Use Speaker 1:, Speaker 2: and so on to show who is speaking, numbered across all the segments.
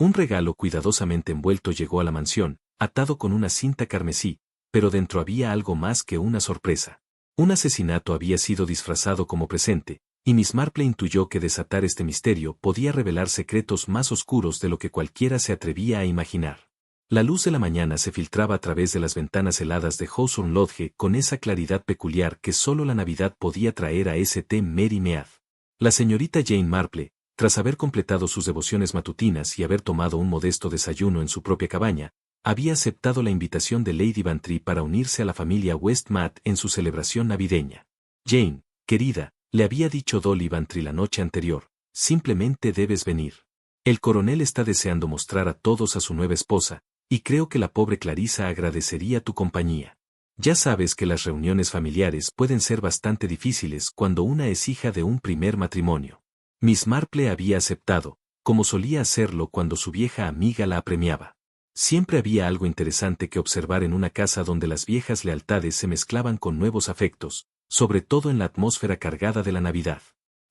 Speaker 1: Un regalo cuidadosamente envuelto llegó a la mansión, atado con una cinta carmesí, pero dentro había algo más que una sorpresa. Un asesinato había sido disfrazado como presente, y Miss Marple intuyó que desatar este misterio podía revelar secretos más oscuros de lo que cualquiera se atrevía a imaginar. La luz de la mañana se filtraba a través de las ventanas heladas de Hawthorne Lodge con esa claridad peculiar que solo la Navidad podía traer a St. Mary Mead. La señorita Jane Marple, tras haber completado sus devociones matutinas y haber tomado un modesto desayuno en su propia cabaña, había aceptado la invitación de Lady Bantry para unirse a la familia Westmatt en su celebración navideña. Jane, querida, le había dicho Dolly Bantry la noche anterior, simplemente debes venir. El coronel está deseando mostrar a todos a su nueva esposa, y creo que la pobre Clarissa agradecería tu compañía. Ya sabes que las reuniones familiares pueden ser bastante difíciles cuando una es hija de un primer matrimonio. Miss Marple había aceptado, como solía hacerlo cuando su vieja amiga la apremiaba. Siempre había algo interesante que observar en una casa donde las viejas lealtades se mezclaban con nuevos afectos, sobre todo en la atmósfera cargada de la Navidad.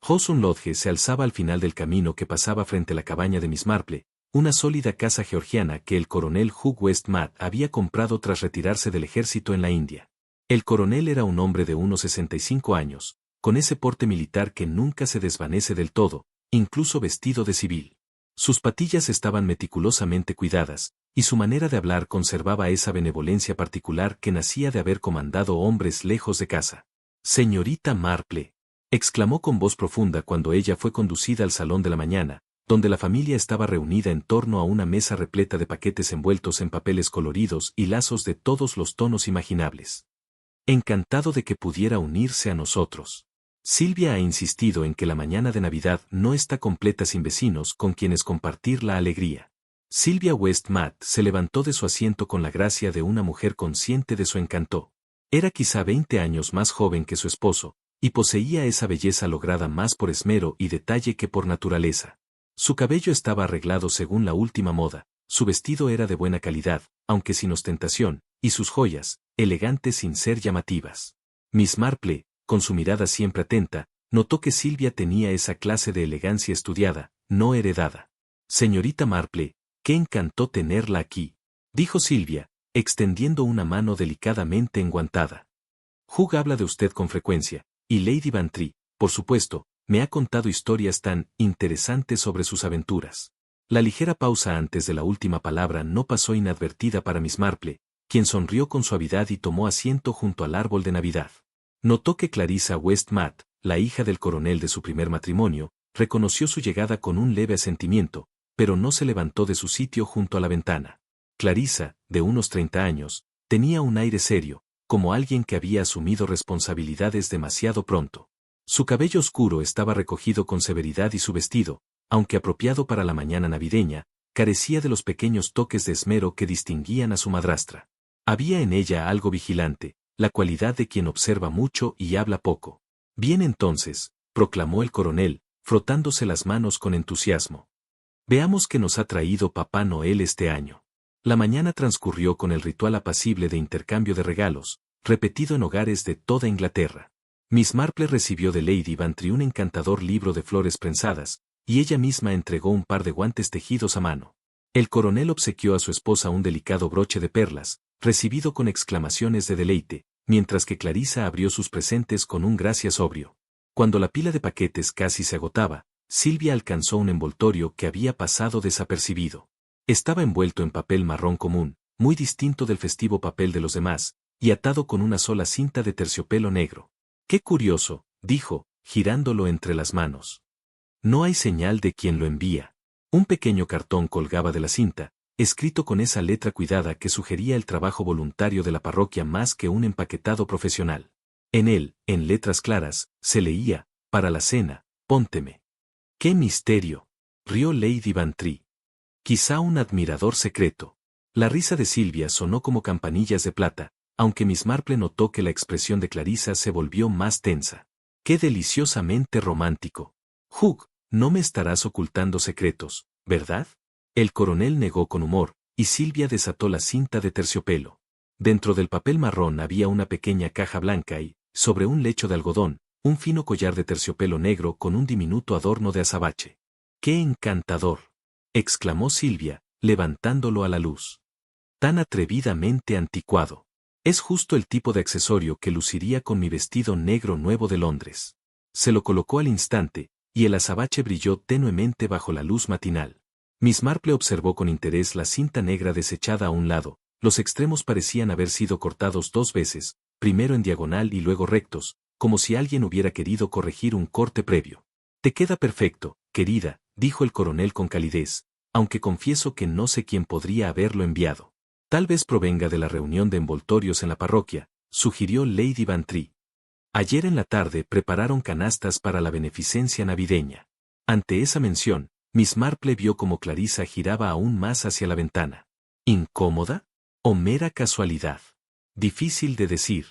Speaker 1: Hawthorne Lodge se alzaba al final del camino que pasaba frente a la cabaña de Miss Marple, una sólida casa georgiana que el coronel Hugh Westmatt había comprado tras retirarse del ejército en la India. El coronel era un hombre de unos 65 años, con ese porte militar que nunca se desvanece del todo, incluso vestido de civil. Sus patillas estaban meticulosamente cuidadas, y su manera de hablar conservaba esa benevolencia particular que nacía de haber comandado hombres lejos de casa. «Señorita Marple», exclamó con voz profunda cuando ella fue conducida al salón de la mañana, donde la familia estaba reunida en torno a una mesa repleta de paquetes envueltos en papeles coloridos y lazos de todos los tonos imaginables. «Encantado de que pudiera unirse a nosotros. Silvia ha insistido en que la mañana de Navidad no está completa sin vecinos con quienes compartir la alegría». Silvia Westmatt se levantó de su asiento con la gracia de una mujer consciente de su encanto. Era quizá 20 años más joven que su esposo, y poseía esa belleza lograda más por esmero y detalle que por naturaleza. Su cabello estaba arreglado según la última moda, su vestido era de buena calidad, aunque sin ostentación, y sus joyas, elegantes sin ser llamativas. Miss Marple, con su mirada siempre atenta, notó que Silvia tenía esa clase de elegancia estudiada, no heredada. «Señorita Marple, qué encantó tenerla aquí», dijo Silvia, extendiendo una mano delicadamente enguantada. «Hugh habla de usted con frecuencia, y Lady Bantry, por supuesto, me ha contado historias tan interesantes sobre sus aventuras». La ligera pausa antes de la última palabra no pasó inadvertida para Miss Marple, quien sonrió con suavidad y tomó asiento junto al árbol de Navidad. Notó que Clarissa Westmatt, la hija del coronel de su primer matrimonio, reconoció su llegada con un leve asentimiento, pero no se levantó de su sitio junto a la ventana. Clarissa, de unos 30 años, tenía un aire serio, como alguien que había asumido responsabilidades demasiado pronto. Su cabello oscuro estaba recogido con severidad y su vestido, aunque apropiado para la mañana navideña, carecía de los pequeños toques de esmero que distinguían a su madrastra. Había en ella algo vigilante, la cualidad de quien observa mucho y habla poco. «Bien entonces», proclamó el coronel, frotándose las manos con entusiasmo. «Veamos qué nos ha traído Papá Noel este año». La mañana transcurrió con el ritual apacible de intercambio de regalos, repetido en hogares de toda Inglaterra. Miss Marple recibió de Lady Bantry un encantador libro de flores prensadas, y ella misma entregó un par de guantes tejidos a mano. El coronel obsequió a su esposa un delicado broche de perlas, recibido con exclamaciones de deleite, mientras que Clarissa abrió sus presentes con un gracias sobrio. Cuando la pila de paquetes casi se agotaba, Silvia alcanzó un envoltorio que había pasado desapercibido. Estaba envuelto en papel marrón común, muy distinto del festivo papel de los demás, y atado con una sola cinta de terciopelo negro. «Qué curioso», dijo, girándolo entre las manos. «No hay señal de quien lo envía». Un pequeño cartón colgaba de la cinta, escrito con esa letra cuidada que sugería el trabajo voluntario de la parroquia más que un empaquetado profesional. En él, en letras claras, se leía: «Para la cena, pónteme». «¡Qué misterio!», rió Lady Bantry. «Quizá un admirador secreto». La risa de Silvia sonó como campanillas de plata, aunque Miss Marple notó que la expresión de Clarissa se volvió más tensa. «¡Qué deliciosamente romántico! Hugh, no me estarás ocultando secretos, ¿verdad?». El coronel negó con humor, y Silvia desató la cinta de terciopelo. Dentro del papel marrón había una pequeña caja blanca y, sobre un lecho de algodón, un fino collar de terciopelo negro con un diminuto adorno de azabache. «¡Qué encantador!». exclamó Silvia, levantándolo a la luz. Tan atrevidamente anticuado. Es justo el tipo de accesorio que luciría con mi vestido negro nuevo de Londres. Se lo colocó al instante, y el azabache brilló tenuemente bajo la luz matinal. Miss Marple observó con interés la cinta negra desechada a un lado, los extremos parecían haber sido cortados 2 veces, primero en diagonal y luego rectos, como si alguien hubiera querido corregir un corte previo. Te queda perfecto, querida, dijo el coronel con calidez, aunque confieso que no sé quién podría haberlo enviado. Tal vez provenga de la reunión de envoltorios en la parroquia, sugirió Lady Bantry. Ayer en la tarde prepararon canastas para la beneficencia navideña. Ante esa mención, Miss Marple vio como Clarissa giraba aún más hacia la ventana. ¿Incómoda? ¿O mera casualidad? Difícil de decir.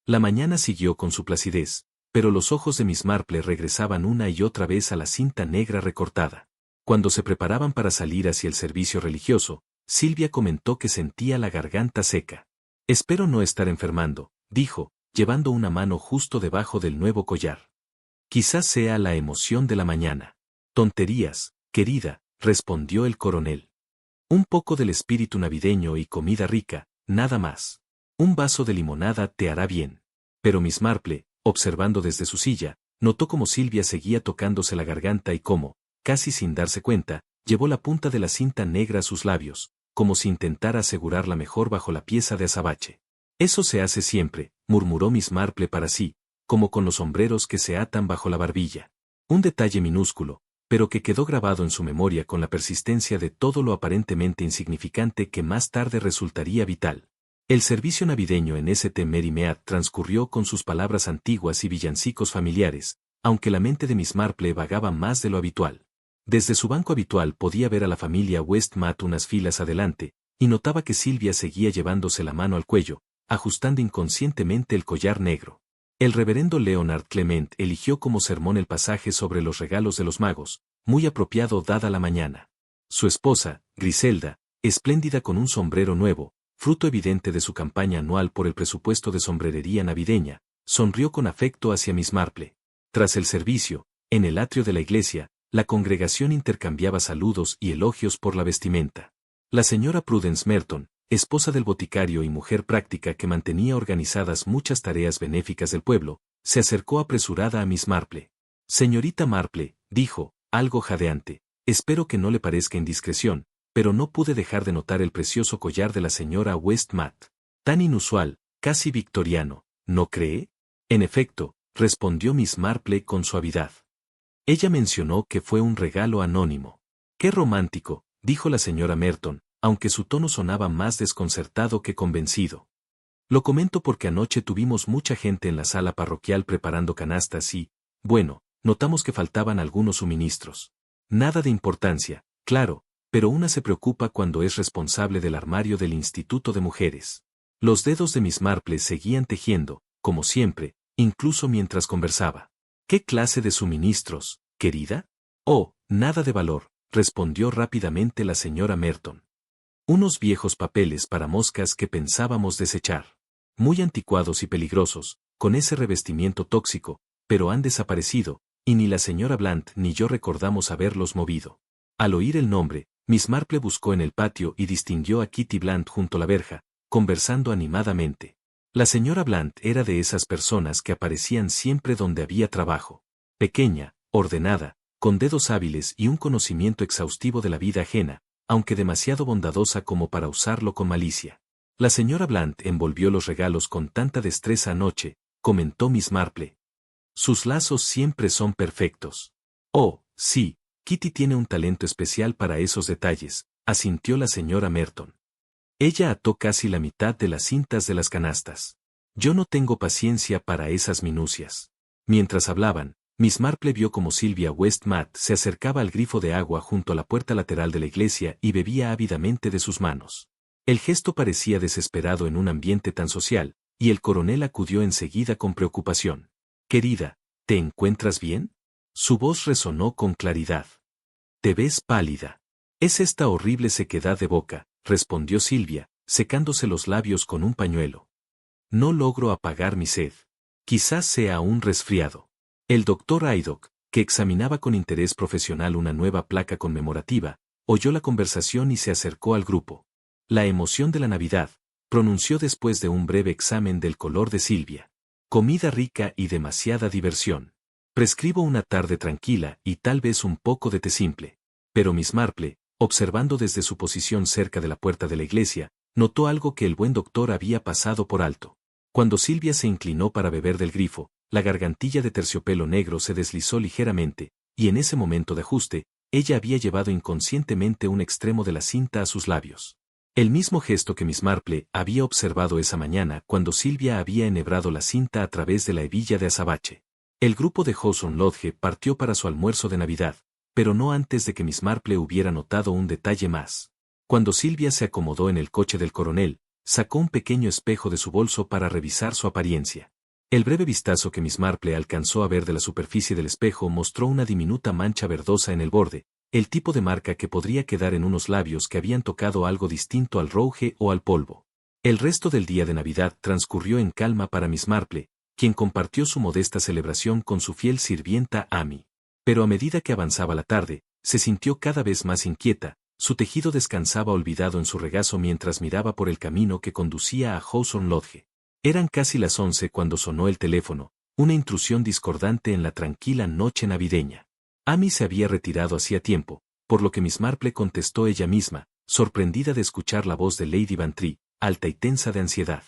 Speaker 1: La mañana siguió con su placidez, pero los ojos de Miss Marple regresaban una y otra vez a la cinta negra recortada. Cuando se preparaban para salir hacia el servicio religioso, Silvia comentó que sentía la garganta seca. Espero no estar enfermando, dijo, llevando una mano justo debajo del nuevo collar. Quizás sea la emoción de la mañana. Tonterías, querida, respondió el coronel. Un poco del espíritu navideño y comida rica, nada más. Un vaso de limonada te hará bien. Pero Miss Marple, observando desde su silla, notó cómo Silvia seguía tocándose la garganta y cómo, casi sin darse cuenta, llevó la punta de la cinta negra a sus labios, como si intentara asegurarla mejor bajo la pieza de azabache. Eso se hace siempre, murmuró Miss Marple para sí, como con los sombreros que se atan bajo la barbilla. Un detalle minúsculo, pero que quedó grabado en su memoria con la persistencia de todo lo aparentemente insignificante que más tarde resultaría vital. El servicio navideño en St. Mary Mead transcurrió con sus palabras antiguas y villancicos familiares, aunque la mente de Miss Marple vagaba más de lo habitual. Desde su banco habitual podía ver a la familia Westmatt unas filas adelante, y notaba que Silvia seguía llevándose la mano al cuello, ajustando inconscientemente el collar negro. El reverendo Leonard Clement eligió como sermón el pasaje sobre los regalos de los magos, muy apropiado dada la mañana. Su esposa, Griselda, espléndida con un sombrero nuevo, fruto evidente de su campaña anual por el presupuesto de sombrerería navideña, sonrió con afecto hacia Miss Marple. Tras el servicio, en el atrio de la iglesia, la congregación intercambiaba saludos y elogios por la vestimenta. La señora Prudence Merton, esposa del boticario y mujer práctica que mantenía organizadas muchas tareas benéficas del pueblo, se acercó apresurada a Miss Marple. Señorita Marple, dijo, algo jadeante, espero que no le parezca indiscreción, pero no pude dejar de notar el precioso collar de la señora Westmatt. Tan inusual, casi victoriano, ¿no cree? En efecto, respondió Miss Marple con suavidad. Ella mencionó que fue un regalo anónimo. ¡Qué romántico!, dijo la señora Merton, aunque su tono sonaba más desconcertado que convencido. Lo comento porque anoche tuvimos mucha gente en la sala parroquial preparando canastas y, bueno, notamos que faltaban algunos suministros. Nada de importancia, claro, pero una se preocupa cuando es responsable del armario del Instituto de Mujeres. Los dedos de Miss Marple seguían tejiendo, como siempre, incluso mientras conversaba. ¿Qué clase de suministros, querida? Oh, nada de valor, respondió rápidamente la señora Merton. Unos viejos papeles para moscas que pensábamos desechar. Muy anticuados y peligrosos, con ese revestimiento tóxico, pero han desaparecido, y ni la señora Blant ni yo recordamos haberlos movido. Al oír el nombre, Miss Marple buscó en el patio y distinguió a Kitty Blant junto a la verja, conversando animadamente. La señora Blant era de esas personas que aparecían siempre donde había trabajo. Pequeña, ordenada, con dedos hábiles y un conocimiento exhaustivo de la vida ajena, aunque demasiado bondadosa como para usarlo con malicia. La señora Blant envolvió los regalos con tanta destreza anoche, comentó Miss Marple. Sus lazos siempre son perfectos. Oh, sí, Kitty tiene un talento especial para esos detalles, asintió la señora Merton. Ella ató casi la mitad de las cintas de las canastas. Yo no tengo paciencia para esas minucias. Mientras hablaban, Miss Marple vio como Silvia Westmatt se acercaba al grifo de agua junto a la puerta lateral de la iglesia y bebía ávidamente de sus manos. El gesto parecía desesperado en un ambiente tan social, y el coronel acudió enseguida con preocupación. Querida, ¿te encuentras bien? Su voz resonó con claridad. Te ves pálida. Es esta horrible sequedad de boca, respondió Silvia, secándose los labios con un pañuelo. No logro apagar mi sed. Quizás sea un resfriado. El doctor Haydock, que examinaba con interés profesional una nueva placa conmemorativa, oyó la conversación y se acercó al grupo. La emoción de la Navidad, pronunció después de un breve examen del color de Silvia. Comida rica y demasiada diversión. Prescribo una tarde tranquila y tal vez un poco de té simple. Pero Miss Marple, observando desde su posición cerca de la puerta de la iglesia, notó algo que el buen doctor había pasado por alto. Cuando Silvia se inclinó para beber del grifo, la gargantilla de terciopelo negro se deslizó ligeramente, y en ese momento de ajuste, ella había llevado inconscientemente un extremo de la cinta a sus labios. El mismo gesto que Miss Marple había observado esa mañana cuando Silvia había enhebrado la cinta a través de la hebilla de azabache. El grupo de Hawthorne Lodge partió para su almuerzo de Navidad, pero no antes de que Miss Marple hubiera notado un detalle más. Cuando Silvia se acomodó en el coche del coronel, sacó un pequeño espejo de su bolso para revisar su apariencia. El breve vistazo que Miss Marple alcanzó a ver de la superficie del espejo mostró una diminuta mancha verdosa en el borde, el tipo de marca que podría quedar en unos labios que habían tocado algo distinto al rouge o al polvo. El resto del día de Navidad transcurrió en calma para Miss Marple, quien compartió su modesta celebración con su fiel sirvienta Amy. Pero a medida que avanzaba la tarde, se sintió cada vez más inquieta, su tejido descansaba olvidado en su regazo mientras miraba por el camino que conducía a Hawthorne Lodge. Eran casi las 11 cuando sonó el teléfono, una intrusión discordante en la tranquila noche navideña. Amy se había retirado hacía tiempo, por lo que Miss Marple contestó ella misma, sorprendida de escuchar la voz de Lady Bantry, alta y tensa de ansiedad.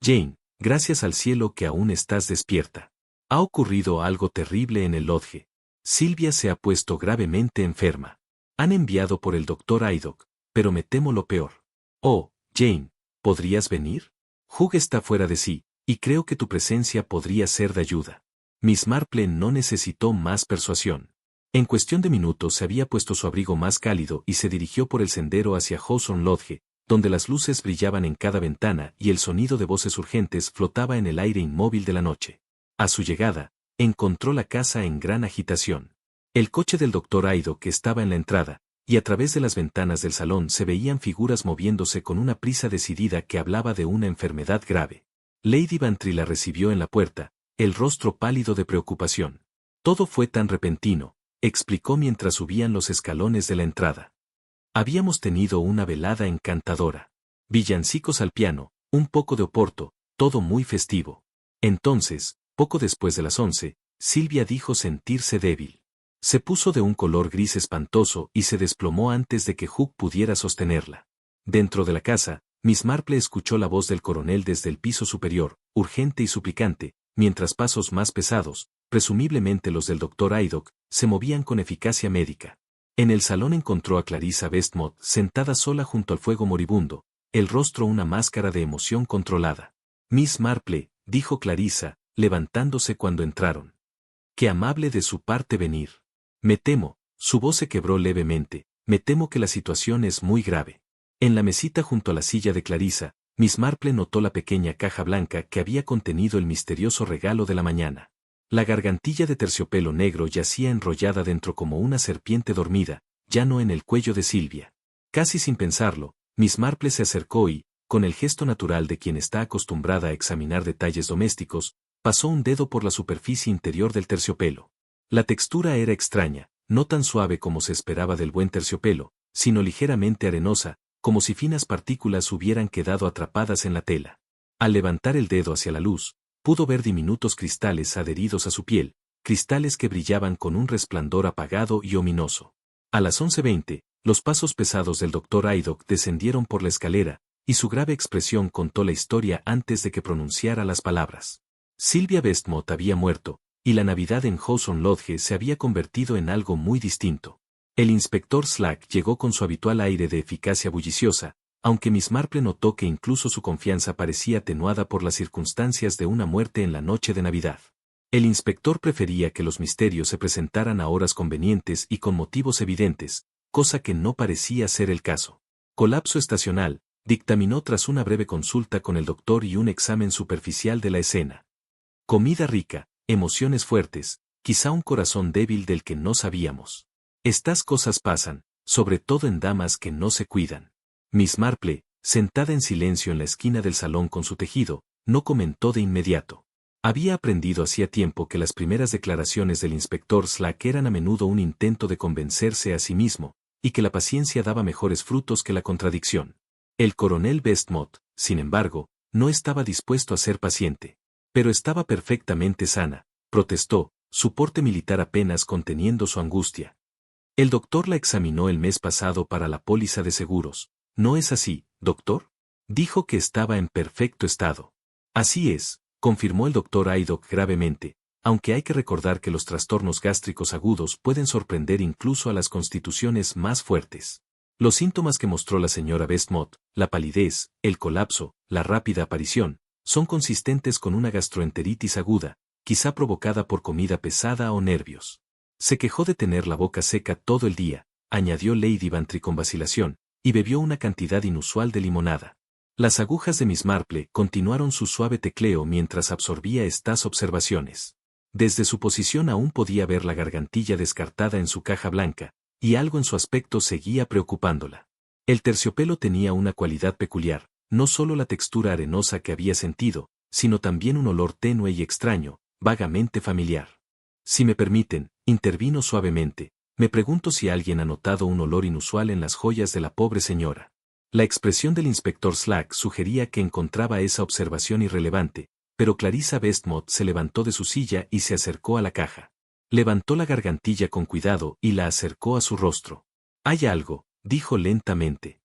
Speaker 1: Jane, gracias al cielo que aún estás despierta. Ha ocurrido algo terrible en el lodge. Silvia se ha puesto gravemente enferma. Han enviado por el doctor Haydock, pero me temo lo peor. Oh, Jane, ¿podrías venir? Hugh está fuera de sí, y creo que tu presencia podría ser de ayuda. Miss Marple no necesitó más persuasión. En cuestión de minutos se había puesto su abrigo más cálido y se dirigió por el sendero hacia Hawthorne Lodge, donde las luces brillaban en cada ventana y el sonido de voces urgentes flotaba en el aire inmóvil de la noche. A su llegada, encontró la casa en gran agitación. El coche del doctor Haydock estaba en la entrada, y a través de las ventanas del salón se veían figuras moviéndose con una prisa decidida que hablaba de una enfermedad grave. Lady Bantry la recibió en la puerta, el rostro pálido de preocupación. Todo fue tan repentino, explicó mientras subían los escalones de la entrada. Habíamos tenido una velada encantadora. Villancicos al piano, un poco de Oporto, todo muy festivo. Entonces, poco después de las 11, Silvia dijo sentirse débil. Se puso de un color gris espantoso y se desplomó antes de que Hugh pudiera sostenerla. Dentro de la casa, Miss Marple escuchó la voz del coronel desde el piso superior, urgente y suplicante, mientras pasos más pesados, presumiblemente los del doctor Haydock, se movían con eficacia médica. En el salón encontró a Clarissa Westmore sentada sola junto al fuego moribundo, el rostro una máscara de emoción controlada. Miss Marple, dijo Clarissa, levantándose cuando entraron. Qué amable de su parte venir. Me temo, su voz se quebró levemente, me temo que la situación es muy grave. En la mesita junto a la silla de Clarissa, Miss Marple notó la pequeña caja blanca que había contenido el misterioso regalo de la mañana. La gargantilla de terciopelo negro yacía enrollada dentro como una serpiente dormida, ya no en el cuello de Silvia. Casi sin pensarlo, Miss Marple se acercó y, con el gesto natural de quien está acostumbrada a examinar detalles domésticos, pasó un dedo por la superficie interior del terciopelo. La textura era extraña, no tan suave como se esperaba del buen terciopelo, sino ligeramente arenosa, como si finas partículas hubieran quedado atrapadas en la tela. Al levantar el dedo hacia la luz, pudo ver diminutos cristales adheridos a su piel, cristales que brillaban con un resplandor apagado y ominoso. A las 11:20, los pasos pesados del doctor Haydock descendieron por la escalera, y su grave expresión contó la historia antes de que pronunciara las palabras. Sylvia Westmore había muerto, y la Navidad en Hawthorne Lodge se había convertido en algo muy distinto. El inspector Slack llegó con su habitual aire de eficacia bulliciosa, aunque Miss Marple notó que incluso su confianza parecía atenuada por las circunstancias de una muerte en la noche de Navidad. El inspector prefería que los misterios se presentaran a horas convenientes y con motivos evidentes, cosa que no parecía ser el caso. Colapso estacional, dictaminó tras una breve consulta con el doctor y un examen superficial de la escena. Comida rica, emociones fuertes, quizá un corazón débil del que no sabíamos. Estas cosas pasan, sobre todo en damas que no se cuidan. Miss Marple, sentada en silencio en la esquina del salón con su tejido, no comentó de inmediato. Había aprendido hacía tiempo que las primeras declaraciones del inspector Slack eran a menudo un intento de convencerse a sí mismo, y que la paciencia daba mejores frutos que la contradicción. El coronel Westmont, sin embargo, no estaba dispuesto a ser paciente. Pero estaba perfectamente sana, protestó, su porte militar apenas conteniendo su angustia. El doctor la examinó el mes pasado para la póliza de seguros. ¿No es así, doctor? Dijo que estaba en perfecto estado. Así es, confirmó el doctor Aydock gravemente, aunque hay que recordar que los trastornos gástricos agudos pueden sorprender incluso a las constituciones más fuertes. Los síntomas que mostró la señora Westmont, la palidez, el colapso, la rápida aparición, son consistentes con una gastroenteritis aguda, quizá provocada por comida pesada o nervios. Se quejó de tener la boca seca todo el día, añadió Lady Bantry con vacilación, y bebió una cantidad inusual de limonada. Las agujas de Miss Marple continuaron su suave tecleo mientras absorbía estas observaciones. Desde su posición aún podía ver la gargantilla descartada en su caja blanca, y algo en su aspecto seguía preocupándola. El terciopelo tenía una cualidad peculiar, no solo la textura arenosa que había sentido, sino también un olor tenue y extraño, vagamente familiar. Si me permiten, intervino suavemente, me pregunto si alguien ha notado un olor inusual en las joyas de la pobre señora. La expresión del inspector Slack sugería que encontraba esa observación irrelevante, pero Clarissa Westmont se levantó de su silla y se acercó a la caja. Levantó la gargantilla con cuidado y la acercó a su rostro. «Hay algo», dijo lentamente.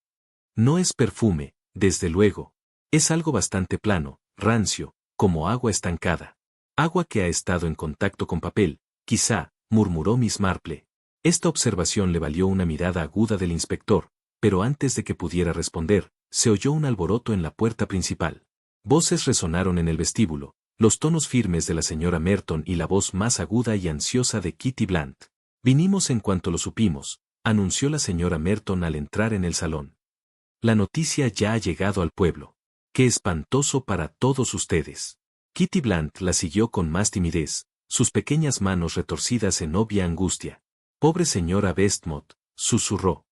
Speaker 1: «No es perfume, desde luego. Es algo bastante plano, rancio, como agua estancada. Agua que ha estado en contacto con papel, quizá», murmuró Miss Marple. Esta observación le valió una mirada aguda del inspector, pero antes de que pudiera responder, se oyó un alboroto en la puerta principal. Voces resonaron en el vestíbulo, los tonos firmes de la señora Merton y la voz más aguda y ansiosa de Kitty Blant. «Vinimos en cuanto lo supimos», anunció la señora Merton al entrar en el salón. «La noticia ya ha llegado al pueblo. ¡Qué espantoso para todos ustedes!». Kitty Blant la siguió con más timidez, sus pequeñas manos retorcidas en obvia angustia. «Pobre señora Westmont», susurró.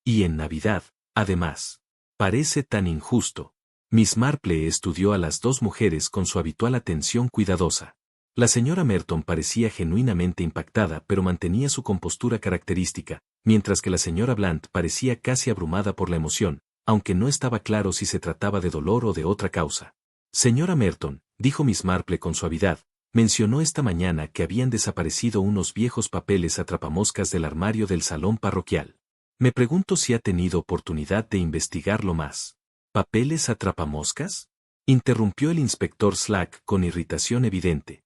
Speaker 1: «Y en Navidad, además. Parece tan injusto». Miss Marple estudió a las dos mujeres con su habitual atención cuidadosa. La señora Merton parecía genuinamente impactada pero mantenía su compostura característica, mientras que la señora Blant parecía casi abrumada por la emoción, aunque no estaba claro si se trataba de dolor o de otra causa. «Señora Merton», dijo Miss Marple con suavidad, «mencionó esta mañana que habían desaparecido unos viejos papeles atrapamoscas del armario del salón parroquial. Me pregunto si ha tenido oportunidad de investigarlo más». «¿Papeles atrapamoscas?», interrumpió el inspector Slack con irritación evidente.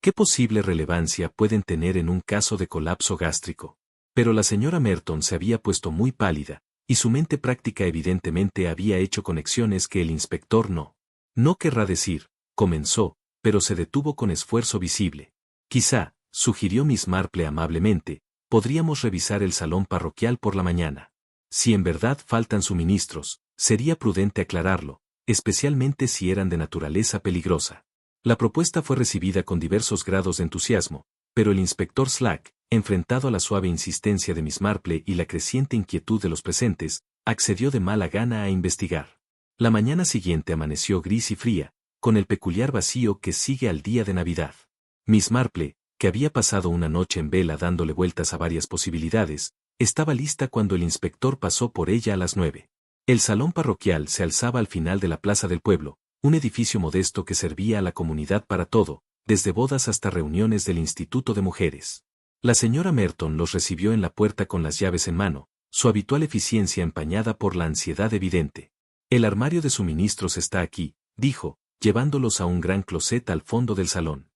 Speaker 1: «¿Qué posible relevancia pueden tener en un caso de colapso gástrico?». Pero la señora Merton se había puesto muy pálida, y su mente práctica evidentemente había hecho conexiones que el inspector no. «No querrá decir», comenzó, pero se detuvo con esfuerzo visible. «Quizá», sugirió Miss Marple amablemente, «podríamos revisar el salón parroquial por la mañana. Si en verdad faltan suministros, sería prudente aclararlo, especialmente si eran de naturaleza peligrosa». La propuesta fue recibida con diversos grados de entusiasmo, pero el inspector Slack, enfrentado a la suave insistencia de Miss Marple y la creciente inquietud de los presentes, accedió de mala gana a investigar. La mañana siguiente amaneció gris y fría, con el peculiar vacío que sigue al día de Navidad. Miss Marple, que había pasado una noche en vela dándole vueltas a varias posibilidades, estaba lista cuando el inspector pasó por ella a las 9. El salón parroquial se alzaba al final de la plaza del pueblo, un edificio modesto que servía a la comunidad para todo, desde bodas hasta reuniones del Instituto de Mujeres. La señora Merton los recibió en la puerta con las llaves en mano, su habitual eficiencia empañada por la ansiedad evidente. «El armario de suministros está aquí», dijo, llevándolos a un gran closet al fondo del salón.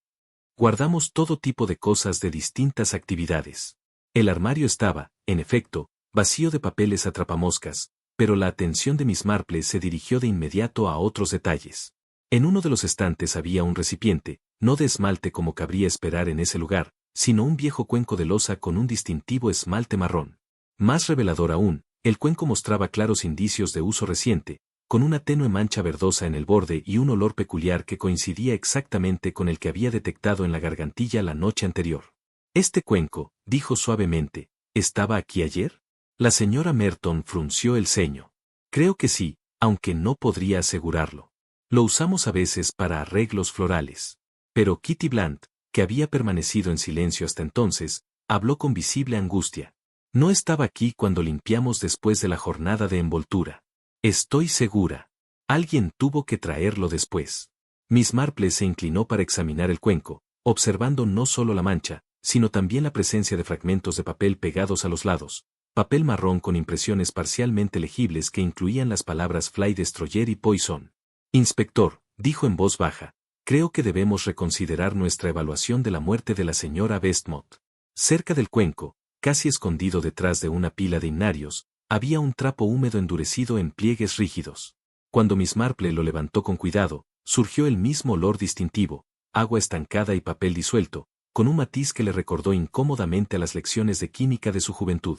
Speaker 1: «Guardamos todo tipo de cosas de distintas actividades». El armario estaba, en efecto, vacío de papeles atrapamoscas, pero la atención de Miss Marple se dirigió de inmediato a otros detalles. En uno de los estantes había un recipiente, no de esmalte como cabría esperar en ese lugar, sino un viejo cuenco de loza con un distintivo esmalte marrón. Más revelador aún, el cuenco mostraba claros indicios de uso reciente, con una tenue mancha verdosa en el borde y un olor peculiar que coincidía exactamente con el que había detectado en la gargantilla la noche anterior. «Este cuenco», dijo suavemente, «¿estaba aquí ayer?». La señora Merton frunció el ceño. «Creo que sí, aunque no podría asegurarlo. Lo usamos a veces para arreglos florales». Pero Kitty Blant, que había permanecido en silencio hasta entonces, habló con visible angustia. No estaba aquí cuando limpiamos después de la jornada de envoltura. Estoy segura. Alguien tuvo que traerlo después. Miss Marple se inclinó para examinar el cuenco, observando no solo la mancha, sino también la presencia de fragmentos de papel pegados a los lados, papel marrón con impresiones parcialmente legibles que incluían las palabras Fly Destroyer y Poison. Inspector, dijo en voz baja, creo que debemos reconsiderar nuestra evaluación de la muerte de la señora Westmont. Cerca del cuenco, casi escondido detrás de una pila de himnarios, había un trapo húmedo endurecido en pliegues rígidos. Cuando Miss Marple lo levantó con cuidado, surgió el mismo olor distintivo, agua estancada y papel disuelto, con un matiz que le recordó incómodamente a las lecciones de química de su juventud.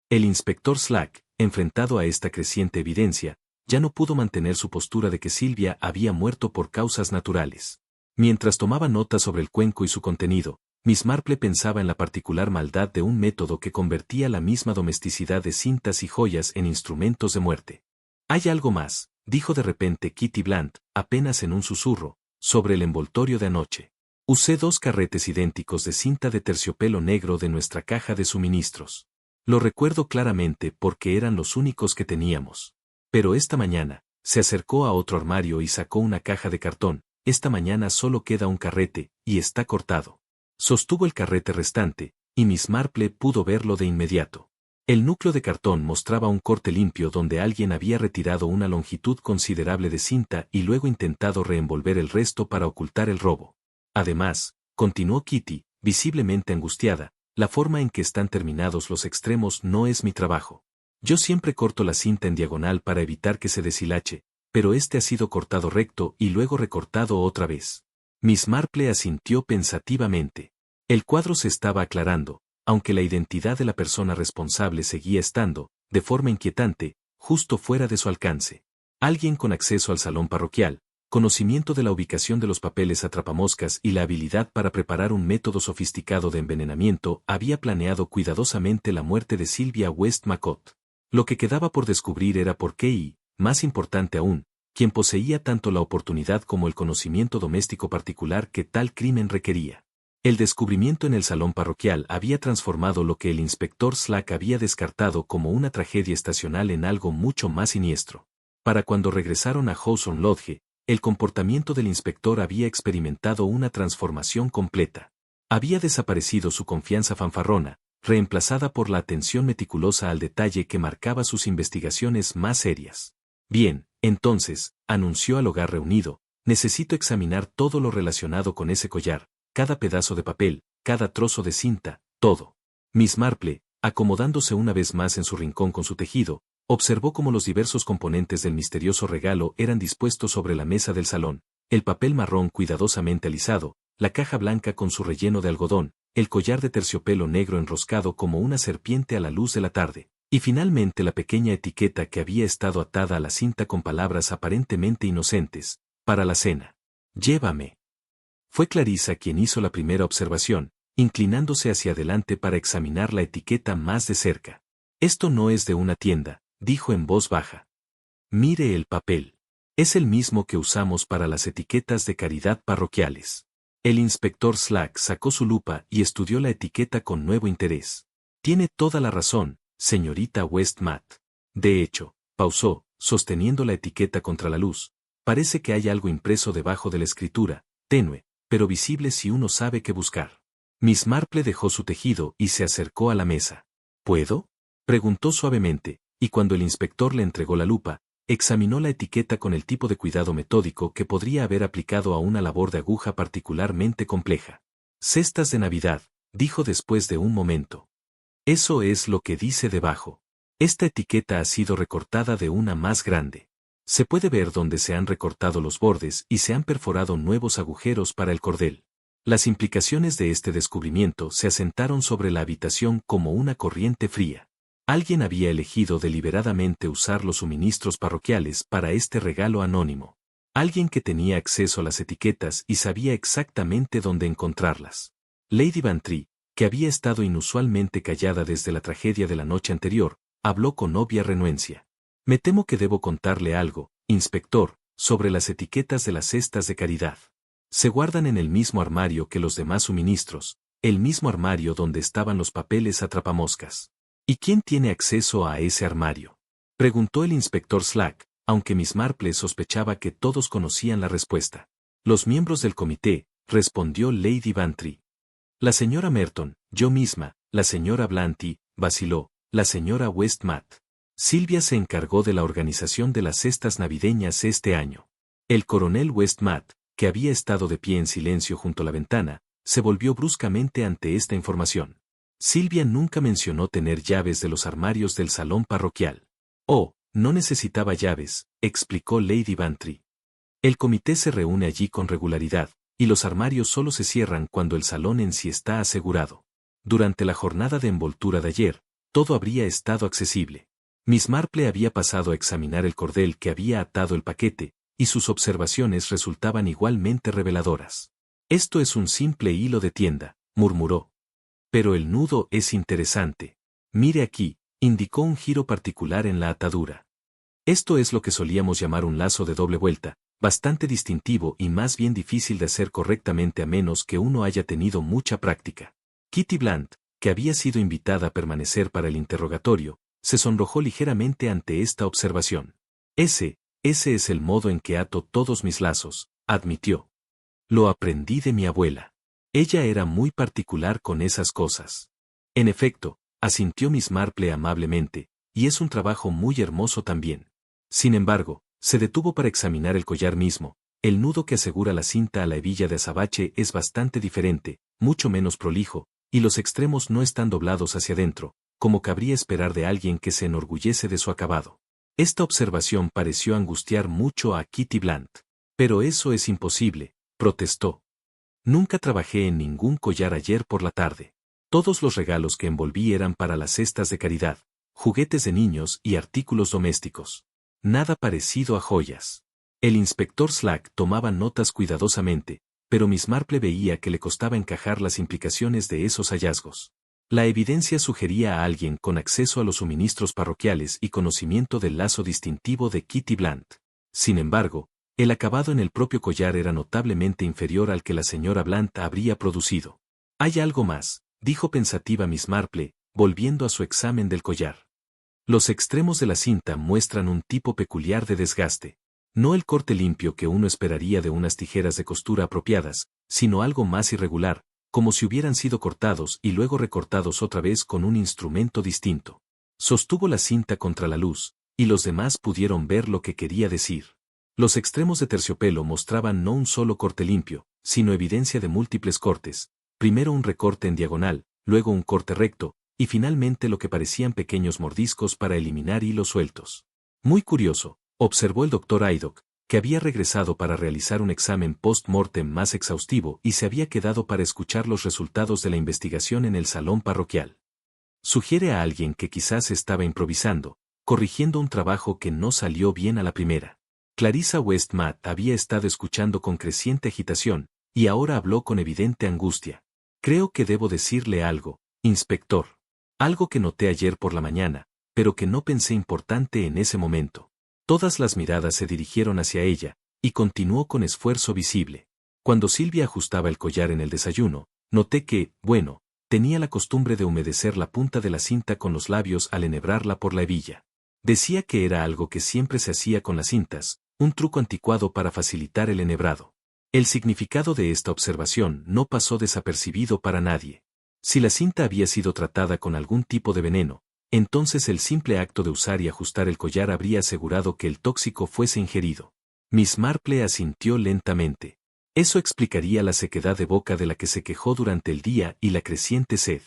Speaker 1: El inspector Slack, enfrentado a esta creciente evidencia, ya no pudo mantener su postura de que Silvia había muerto por causas naturales. Mientras tomaba nota sobre el cuenco y su contenido, Miss Marple pensaba en la particular maldad de un método que convertía la misma domesticidad de cintas y joyas en instrumentos de muerte. Hay algo más, dijo de repente Kitty Blunt, apenas en un susurro, sobre el envoltorio de anoche. Usé 2 carretes idénticos de cinta de terciopelo negro de nuestra caja de suministros. Lo recuerdo claramente porque eran los únicos que teníamos. Pero esta mañana, se acercó a otro armario y sacó una caja de cartón. Esta mañana solo queda un carrete, y está cortado. Sostuvo el carrete restante, y Miss Marple pudo verlo de inmediato. El núcleo de cartón mostraba un corte limpio donde alguien había retirado una longitud considerable de cinta y luego intentado reenvolver el resto para ocultar el robo. Además, continuó Kitty, visiblemente angustiada, la forma en que están terminados los extremos no es mi trabajo. Yo siempre corto la cinta en diagonal para evitar que se deshilache, pero este ha sido cortado recto y luego recortado otra vez. Miss Marple asintió pensativamente. El cuadro se estaba aclarando, aunque la identidad de la persona responsable seguía estando, de forma inquietante, justo fuera de su alcance. Alguien con acceso al salón parroquial, conocimiento de la ubicación de los papeles atrapamoscas y la habilidad para preparar un método sofisticado de envenenamiento había planeado cuidadosamente la muerte de Sylvia Westmacott. Lo que quedaba por descubrir era por qué y, más importante aún, quien poseía tanto la oportunidad como el conocimiento doméstico particular que tal crimen requería. El descubrimiento en el salón parroquial había transformado lo que el inspector Slack había descartado como una tragedia estacional en algo mucho más siniestro. Para cuando regresaron a Hawthorne Lodge, el comportamiento del inspector había experimentado una transformación completa. Había desaparecido su confianza fanfarrona, reemplazada por la atención meticulosa al detalle que marcaba sus investigaciones más serias. Bien, entonces, anunció al hogar reunido, necesito examinar todo lo relacionado con ese collar, cada pedazo de papel, cada trozo de cinta, todo. Miss Marple, acomodándose una vez más en su rincón con su tejido, observó cómo los diversos componentes del misterioso regalo eran dispuestos sobre la mesa del salón, el papel marrón cuidadosamente alisado, la caja blanca con su relleno de algodón, el collar de terciopelo negro enroscado como una serpiente a la luz de la tarde, y finalmente la pequeña etiqueta que había estado atada a la cinta con palabras aparentemente inocentes, para la cena. Llévame. Fue Clarissa quien hizo la primera observación, inclinándose hacia adelante para examinar la etiqueta más de cerca. Esto no es de una tienda, dijo en voz baja. Mire el papel. Es el mismo que usamos para las etiquetas de caridad parroquiales. El inspector Slack sacó su lupa y estudió la etiqueta con nuevo interés. Tiene toda la razón, señorita Westmatt. De hecho, pausó, sosteniendo la etiqueta contra la luz. Parece que hay algo impreso debajo de la escritura, tenue, pero visible si uno sabe qué buscar. Miss Marple dejó su tejido y se acercó a la mesa. ¿Puedo? Preguntó suavemente, y cuando el inspector le entregó la lupa, examinó la etiqueta con el tipo de cuidado metódico que podría haber aplicado a una labor de aguja particularmente compleja. Cestas de Navidad, dijo después de un momento. Eso es lo que dice debajo. Esta etiqueta ha sido recortada de una más grande. Se puede ver dónde se han recortado los bordes y se han perforado nuevos agujeros para el cordel. Las implicaciones de este descubrimiento se asentaron sobre la habitación como una corriente fría. Alguien había elegido deliberadamente usar los suministros parroquiales para este regalo anónimo. Alguien que tenía acceso a las etiquetas y sabía exactamente dónde encontrarlas. Lady Bantry, que había estado inusualmente callada desde la tragedia de la noche anterior, habló con obvia renuencia. Me temo que debo contarle algo, inspector, sobre las etiquetas de las cestas de caridad. Se guardan en el mismo armario que los demás suministros, el mismo armario donde estaban los papeles atrapamoscas. ¿Y quién tiene acceso a ese armario? Preguntó el inspector Slack, aunque Miss Marple sospechaba que todos conocían la respuesta. Los miembros del comité, respondió Lady Bantry. La señora Merton, yo misma, la señora Blanty, vaciló, la señora Westmatt. Silvia se encargó de la organización de las cestas navideñas este año. El coronel Westmatt, que había estado de pie en silencio junto a la ventana, se volvió bruscamente ante esta información. Silvia nunca mencionó tener llaves de los armarios del salón parroquial. Oh, no necesitaba llaves, explicó Lady Bantry. El comité se reúne allí con regularidad, y los armarios solo se cierran cuando el salón en sí está asegurado. Durante la jornada de envoltura de ayer, todo habría estado accesible. Miss Marple había pasado a examinar el cordel que había atado el paquete, y sus observaciones resultaban igualmente reveladoras. Esto es un simple hilo de tienda, murmuró. Pero el nudo es interesante. Mire aquí, indicó un giro particular en la atadura. Esto es lo que solíamos llamar un lazo de doble vuelta, bastante distintivo y más bien difícil de hacer correctamente a menos que uno haya tenido mucha práctica. Kitty Blunt, que había sido invitada a permanecer para el interrogatorio, se sonrojó ligeramente ante esta observación. Ese es el modo en que ato todos mis lazos, admitió. Lo aprendí de mi abuela. Ella era muy particular con esas cosas. En efecto, asintió Miss Marple amablemente, y es un trabajo muy hermoso también. Sin embargo, se detuvo para examinar el collar mismo. El nudo que asegura la cinta a la hebilla de azabache es bastante diferente, mucho menos prolijo, y los extremos no están doblados hacia adentro, como cabría esperar de alguien que se enorgullece de su acabado. Esta observación pareció angustiar mucho a Kitty Blunt. Pero eso es imposible, protestó. Nunca trabajé en ningún collar ayer por la tarde. Todos los regalos que envolví eran para las cestas de caridad, juguetes de niños y artículos domésticos. Nada parecido a joyas. El inspector Slack tomaba notas cuidadosamente, pero Miss Marple veía que le costaba encajar las implicaciones de esos hallazgos. La evidencia sugería a alguien con acceso a los suministros parroquiales y conocimiento del lazo distintivo de Kitty Blunt. Sin embargo, el acabado en el propio collar era notablemente inferior al que la señora Blunt habría producido. Hay algo más, dijo pensativa Miss Marple, volviendo a su examen del collar. Los extremos de la cinta muestran un tipo peculiar de desgaste. No el corte limpio que uno esperaría de unas tijeras de costura apropiadas, sino algo más irregular, como si hubieran sido cortados y luego recortados otra vez con un instrumento distinto. Sostuvo la cinta contra la luz, y los demás pudieron ver lo que quería decir. Los extremos de terciopelo mostraban no un solo corte limpio, sino evidencia de múltiples cortes, primero un recorte en diagonal, luego un corte recto, y finalmente lo que parecían pequeños mordiscos para eliminar hilos sueltos. Muy curioso, observó el doctor Haydock, que había regresado para realizar un examen post-mortem más exhaustivo y se había quedado para escuchar los resultados de la investigación en el salón parroquial. Sugiere a alguien que quizás estaba improvisando, corrigiendo un trabajo que no salió bien a la primera. Clarissa Westmatt había estado escuchando con creciente agitación, y ahora habló con evidente angustia. Creo que debo decirle algo, inspector. Algo que noté ayer por la mañana, pero que no pensé importante en ese momento. Todas las miradas se dirigieron hacia ella, y continuó con esfuerzo visible. Cuando Silvia ajustaba el collar en el desayuno, noté que, bueno, tenía la costumbre de humedecer la punta de la cinta con los labios al enhebrarla por la hebilla. Decía que era algo que siempre se hacía con las cintas, un truco anticuado para facilitar el enhebrado. El significado de esta observación no pasó desapercibido para nadie. Si la cinta había sido tratada con algún tipo de veneno, entonces el simple acto de usar y ajustar el collar habría asegurado que el tóxico fuese ingerido. Miss Marple asintió lentamente. Eso explicaría la sequedad de boca de la que se quejó durante el día y la creciente sed.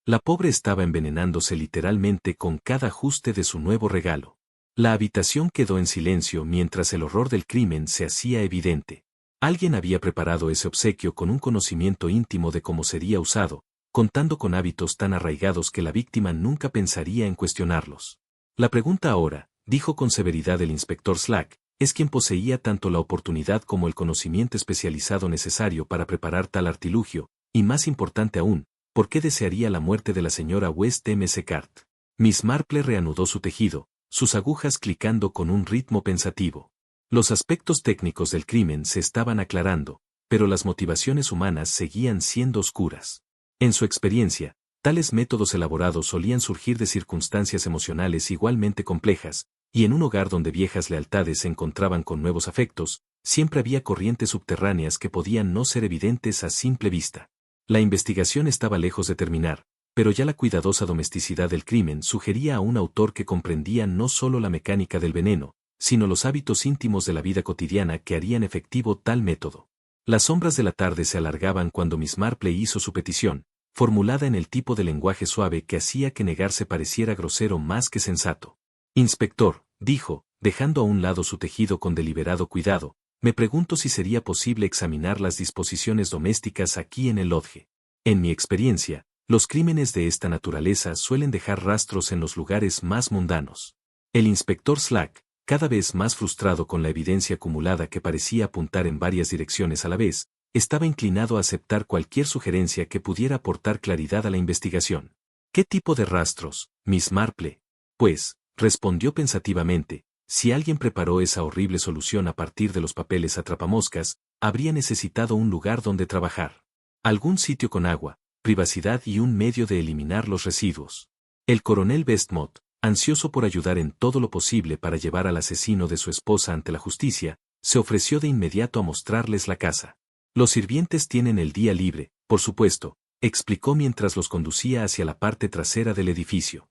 Speaker 1: La pobre estaba envenenándose literalmente con cada ajuste de su nuevo regalo. La habitación quedó en silencio mientras el horror del crimen se hacía evidente. Alguien había preparado ese obsequio con un conocimiento íntimo de cómo sería usado, contando con hábitos tan arraigados que la víctima nunca pensaría en cuestionarlos. La pregunta ahora, dijo con severidad el inspector Slack, es quién poseía tanto la oportunidad como el conocimiento especializado necesario para preparar tal artilugio, y más importante aún, ¿por qué desearía la muerte de la señora West Cart? Miss Marple reanudó su tejido, sus agujas clicando con un ritmo pensativo. Los aspectos técnicos del crimen se estaban aclarando, pero las motivaciones humanas seguían siendo oscuras. En su experiencia, Tales métodos elaborados solían surgir de circunstancias emocionales igualmente complejas, y en un hogar donde viejas lealtades se encontraban con nuevos afectos, siempre había corrientes subterráneas que podían no ser evidentes a simple vista. La investigación estaba lejos de terminar, pero ya la cuidadosa domesticidad del crimen sugería a un autor que comprendía no solo la mecánica del veneno, sino los hábitos íntimos de la vida cotidiana que harían efectivo tal método. Las sombras de la tarde se alargaban cuando Miss Marple hizo su petición, formulada en el tipo de lenguaje suave que hacía que negarse pareciera grosero más que sensato. Inspector, dijo, dejando a un lado su tejido con deliberado cuidado, me pregunto si sería posible examinar las disposiciones domésticas aquí en el lodge. En mi experiencia, los crímenes de esta naturaleza suelen dejar rastros en los lugares más mundanos. El inspector Slack, cada vez más frustrado con la evidencia acumulada que parecía apuntar en varias direcciones a la vez, estaba inclinado a aceptar cualquier sugerencia que pudiera aportar claridad a la investigación. ¿Qué tipo de rastros, Miss Marple? Pues, respondió pensativamente, si alguien preparó esa horrible solución a partir de los papeles atrapamoscas, habría necesitado un lugar donde trabajar. Algún sitio con agua, privacidad y un medio de eliminar los residuos. El coronel Westmont, ansioso por ayudar en todo lo posible para llevar al asesino de su esposa ante la justicia, se ofreció de inmediato a mostrarles la casa. Los sirvientes tienen el día libre, por supuesto, explicó mientras los conducía hacia la parte trasera del edificio.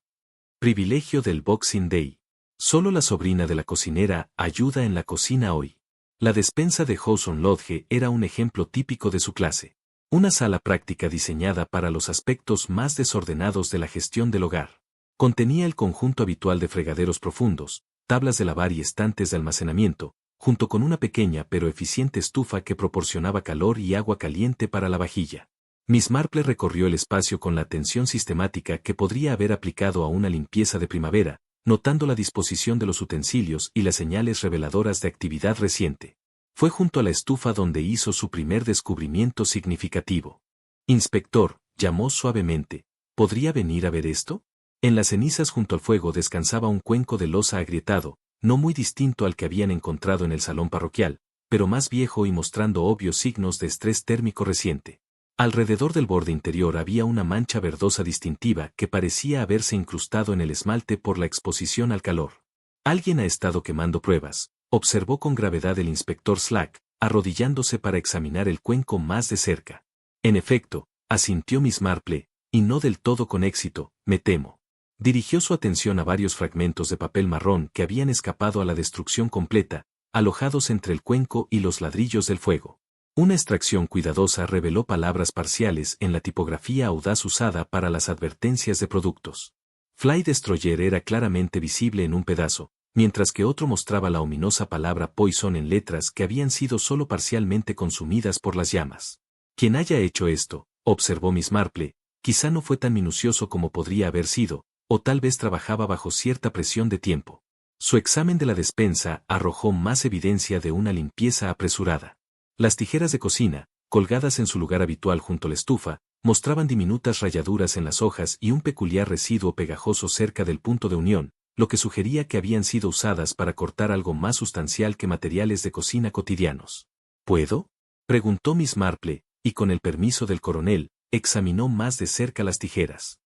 Speaker 1: Privilegio del Boxing Day. Solo la sobrina de la cocinera ayuda en la cocina hoy. La despensa de Hawson Lodge era un ejemplo típico de su clase. Una sala práctica diseñada para los aspectos más desordenados de la gestión del hogar. Contenía el conjunto habitual de fregaderos profundos, tablas de lavar y estantes de almacenamiento, junto con una pequeña pero eficiente estufa que proporcionaba calor y agua caliente para la vajilla. Miss Marple recorrió el espacio con la atención sistemática que podría haber aplicado a una limpieza de primavera, notando la disposición de los utensilios y las señales reveladoras de actividad reciente. Fue junto a la estufa donde hizo su primer descubrimiento significativo. Inspector, llamó suavemente, ¿podría venir a ver esto? En las cenizas junto al fuego descansaba un cuenco de loza agrietado, no muy distinto al que habían encontrado en el salón parroquial, pero más viejo y mostrando obvios signos de estrés térmico reciente. Alrededor del borde interior había una mancha verdosa distintiva que parecía haberse incrustado en el esmalte por la exposición al calor. Alguien ha estado quemando pruebas, observó con gravedad el inspector Slack, arrodillándose para examinar el cuenco más de cerca. En efecto, asintió Miss Marple, y no del todo con éxito, me temo. Dirigió su atención a varios fragmentos de papel marrón que habían escapado a la destrucción completa, alojados entre el cuenco y los ladrillos del fuego. Una extracción cuidadosa reveló palabras parciales en la tipografía audaz usada para las advertencias de productos. Fly Destroyer era claramente visible en un pedazo, mientras que otro mostraba la ominosa palabra Poison en letras que habían sido solo parcialmente consumidas por las llamas. Quien haya hecho esto, observó Miss Marple, quizá no fue tan minucioso como podría haber sido, o tal vez trabajaba bajo cierta presión de tiempo. Su examen de la despensa arrojó más evidencia de una limpieza apresurada. Las tijeras de cocina, colgadas en su lugar habitual junto a la estufa, mostraban diminutas rayaduras en las hojas y un peculiar residuo pegajoso cerca del punto de unión, lo que sugería que habían sido usadas para cortar algo más sustancial que materiales de cocina cotidianos. ¿Puedo?, preguntó Miss Marple, y con el permiso del coronel, examinó más de cerca las tijeras.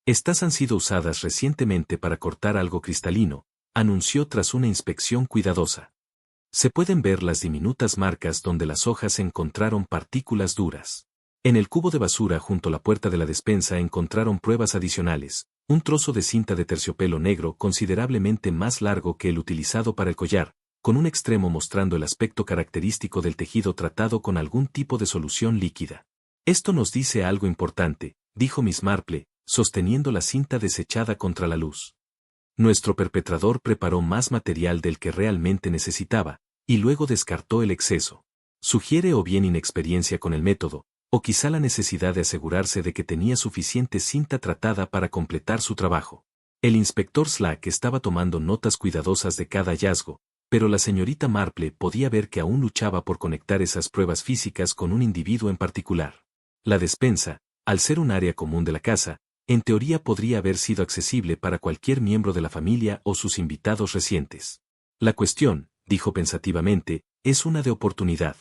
Speaker 1: Estas han sido usadas recientemente para cortar algo cristalino, anunció tras una inspección cuidadosa. Se pueden ver las diminutas marcas donde las hojas encontraron partículas duras. En el cubo de basura junto a la puerta de la despensa encontraron pruebas adicionales, un trozo de cinta de terciopelo negro considerablemente más largo que el utilizado para el collar, con un extremo mostrando el aspecto característico del tejido tratado con algún tipo de solución líquida. Esto nos dice algo importante, dijo Miss Marple, sosteniendo la cinta desechada contra la luz. Nuestro perpetrador preparó más material del que realmente necesitaba, y luego descartó el exceso. Sugiere o bien inexperiencia con el método, o quizá la necesidad de asegurarse de que tenía suficiente cinta tratada para completar su trabajo. El inspector Slack estaba tomando notas cuidadosas de cada hallazgo, pero la señorita Marple podía ver que aún luchaba por conectar esas pruebas físicas con un individuo en particular. La despensa, al ser un área común de la casa, en teoría podría haber sido accesible para cualquier miembro de la familia o sus invitados recientes. La cuestión, dijo pensativamente, es una de oportunidad.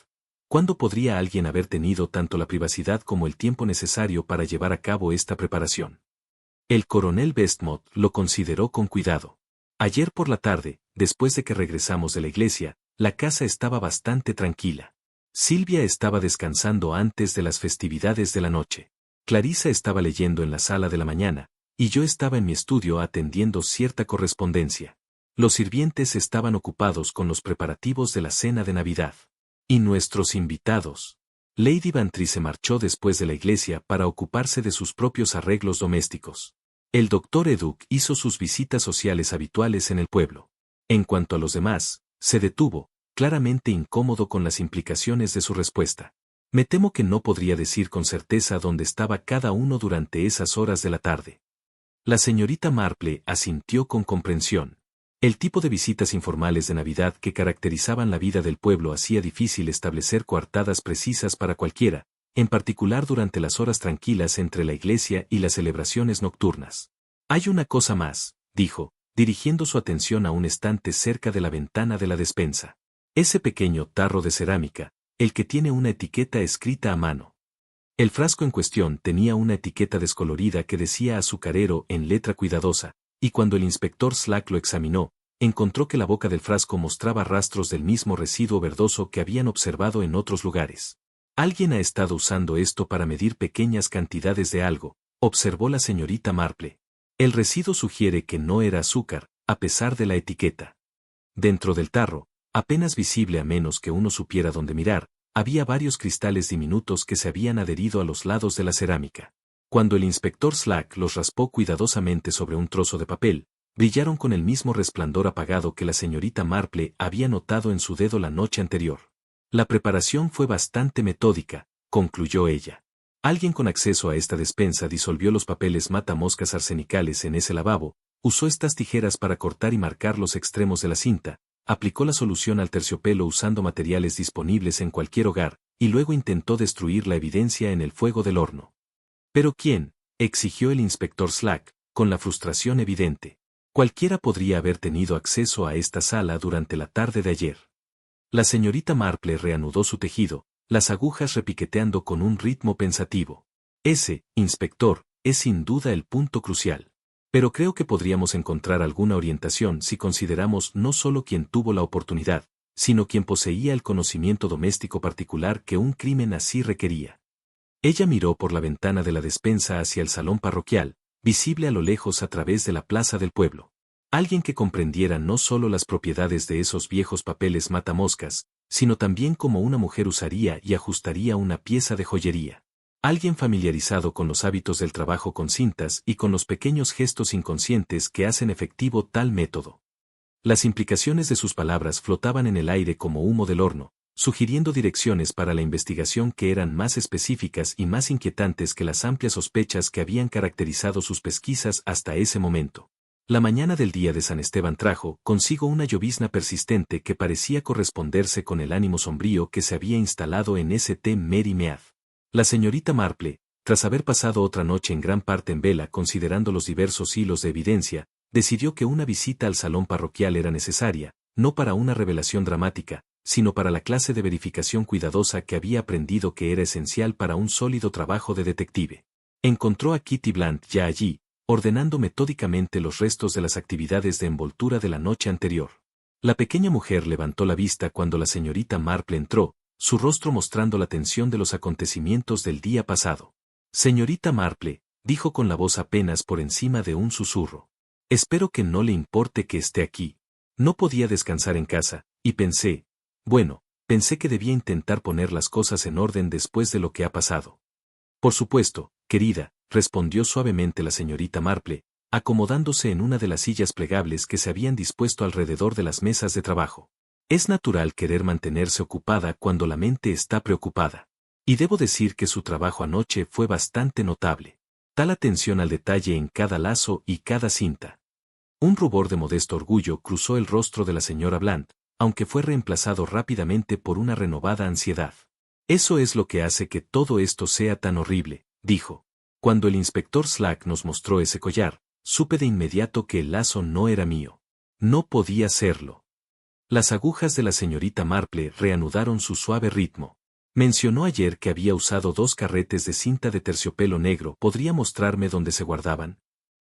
Speaker 1: ¿Cuándo podría alguien haber tenido tanto la privacidad como el tiempo necesario para llevar a cabo esta preparación? El coronel Bestmont lo consideró con cuidado. Ayer por la tarde, después de que regresamos de la iglesia, la casa estaba bastante tranquila. Silvia estaba descansando antes de las festividades de la noche. Clarissa estaba leyendo en la sala de la mañana, y yo estaba en mi estudio atendiendo cierta correspondencia. Los sirvientes estaban ocupados con los preparativos de la cena de Navidad. Y nuestros invitados. Lady Bantry se marchó después de la iglesia para ocuparse de sus propios arreglos domésticos. El doctor Educ hizo sus visitas sociales habituales en el pueblo. En cuanto a los demás, se detuvo, claramente incómodo con las implicaciones de su respuesta. Me temo que no podría decir con certeza dónde estaba cada uno durante esas horas de la tarde. La señorita Marple asintió con comprensión. El tipo de visitas informales de Navidad que caracterizaban la vida del pueblo hacía difícil establecer coartadas precisas para cualquiera, en particular durante las horas tranquilas entre la iglesia y las celebraciones nocturnas. Hay una cosa más, dijo, dirigiendo su atención a un estante cerca de la ventana de la despensa. Ese pequeño tarro de cerámica, el que tiene una etiqueta escrita a mano. El frasco en cuestión tenía una etiqueta descolorida que decía azucarero en letra cuidadosa, y cuando el inspector Slack lo examinó, encontró que la boca del frasco mostraba rastros del mismo residuo verdoso que habían observado en otros lugares. Alguien ha estado usando esto para medir pequeñas cantidades de algo, observó la señorita Marple. El residuo sugiere que no era azúcar, a pesar de la etiqueta. Dentro del tarro, apenas visible a menos que uno supiera dónde mirar, había varios cristales diminutos que se habían adherido a los lados de la cerámica. Cuando el inspector Slack los raspó cuidadosamente sobre un trozo de papel, brillaron con el mismo resplandor apagado que la señorita Marple había notado en su dedo la noche anterior. La preparación fue bastante metódica, concluyó ella. Alguien con acceso a esta despensa disolvió los papeles matamoscas arsenicales en ese lavabo, usó estas tijeras para cortar y marcar los extremos de la cinta, aplicó la solución al terciopelo usando materiales disponibles en cualquier hogar, y luego intentó destruir la evidencia en el fuego del horno. ¿Pero quién?, exigió el inspector Slack, con la frustración evidente. Cualquiera podría haber tenido acceso a esta sala durante la tarde de ayer. La señorita Marple reanudó su tejido, las agujas repiqueteando con un ritmo pensativo. Ese, inspector, es sin duda el punto crucial. Pero creo que podríamos encontrar alguna orientación si consideramos no solo quien tuvo la oportunidad, sino quien poseía el conocimiento doméstico particular que un crimen así requería. Ella miró por la ventana de la despensa hacia el salón parroquial, visible a lo lejos a través de la plaza del pueblo. Alguien que comprendiera no solo las propiedades de esos viejos papeles matamoscas, sino también cómo una mujer usaría y ajustaría una pieza de joyería. Alguien familiarizado con los hábitos del trabajo con cintas y con los pequeños gestos inconscientes que hacen efectivo tal método. Las implicaciones de sus palabras flotaban en el aire como humo del horno, sugiriendo direcciones para la investigación que eran más específicas y más inquietantes que las amplias sospechas que habían caracterizado sus pesquisas hasta ese momento. La mañana del día de San Esteban trajo consigo una llovizna persistente que parecía corresponderse con el ánimo sombrío que se había instalado en St. Mary Mead. La señorita Marple, tras haber pasado otra noche en gran parte en vela considerando los diversos hilos de evidencia, decidió que una visita al salón parroquial era necesaria, no para una revelación dramática, sino para la clase de verificación cuidadosa que había aprendido que era esencial para un sólido trabajo de detective. Encontró a Kitty Blant ya allí, ordenando metódicamente los restos de las actividades de envoltura de la noche anterior. La pequeña mujer levantó la vista cuando la señorita Marple entró, su rostro mostrando la tensión de los acontecimientos del día pasado. Señorita Marple, dijo con la voz apenas por encima de un susurro. Espero que no le importe que esté aquí. No podía descansar en casa, y pensé que debía intentar poner las cosas en orden después de lo que ha pasado. Por supuesto, querida, respondió suavemente la señorita Marple, acomodándose en una de las sillas plegables que se habían dispuesto alrededor de las mesas de trabajo. Es natural querer mantenerse ocupada cuando la mente está preocupada. Y debo decir que su trabajo anoche fue bastante notable. Tal atención al detalle en cada lazo y cada cinta. Un rubor de modesto orgullo cruzó el rostro de la señora Blant, aunque fue reemplazado rápidamente por una renovada ansiedad. Eso es lo que hace que todo esto sea tan horrible, dijo. Cuando el inspector Slack nos mostró ese collar, supe de inmediato que el lazo no era mío. No podía serlo. Las agujas de la señorita Marple reanudaron su suave ritmo. Mencionó ayer que había usado 2 carretes de cinta de terciopelo negro. ¿Podría mostrarme dónde se guardaban?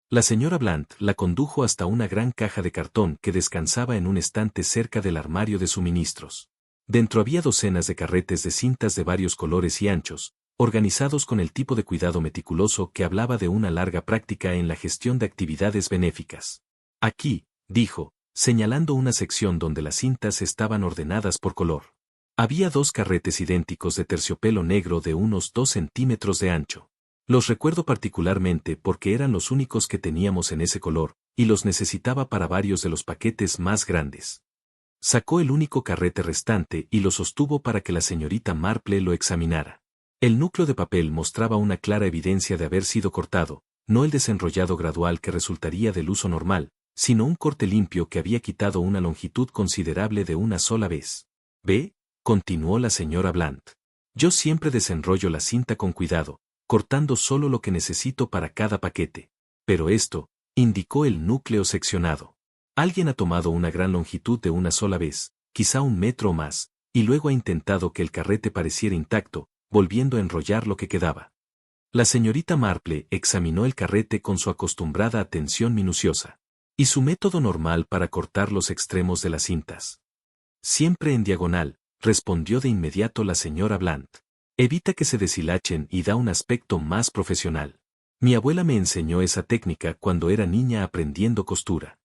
Speaker 1: La señora Blant la condujo hasta una gran caja de cartón que descansaba en un estante cerca del armario de suministros. Dentro había docenas de carretes de cintas de varios colores y anchos, organizados con el tipo de cuidado meticuloso que hablaba de una larga práctica en la gestión de actividades benéficas. Aquí, dijo, señalando una sección donde las cintas estaban ordenadas por color. Había 2 carretes idénticos de terciopelo negro de unos 2 centímetros de ancho. Los recuerdo particularmente porque eran los únicos que teníamos en ese color, y los necesitaba para varios de los paquetes más grandes. Sacó el único carrete restante y lo sostuvo para que la señorita Marple lo examinara. El núcleo de papel mostraba una clara evidencia de haber sido cortado, no el desenrollado gradual que resultaría del uso normal, sino un corte limpio que había quitado una longitud considerable de una sola vez. ¿Ve?, continuó la señora Blant. Yo siempre desenrollo la cinta con cuidado, cortando solo lo que necesito para cada paquete. Pero esto, indicó el núcleo seccionado. Alguien ha tomado una gran longitud de una sola vez, quizá 1 metro o más, y luego ha intentado que el carrete pareciera intacto, volviendo a enrollar lo que quedaba. La señorita Marple examinó el carrete con su acostumbrada atención minuciosa. ¿Y su método normal para cortar los extremos de las cintas? Siempre en diagonal, respondió de inmediato la señora Blant. Evita que se deshilachen y da un aspecto más profesional. Mi abuela me enseñó esa técnica cuando era niña aprendiendo costura.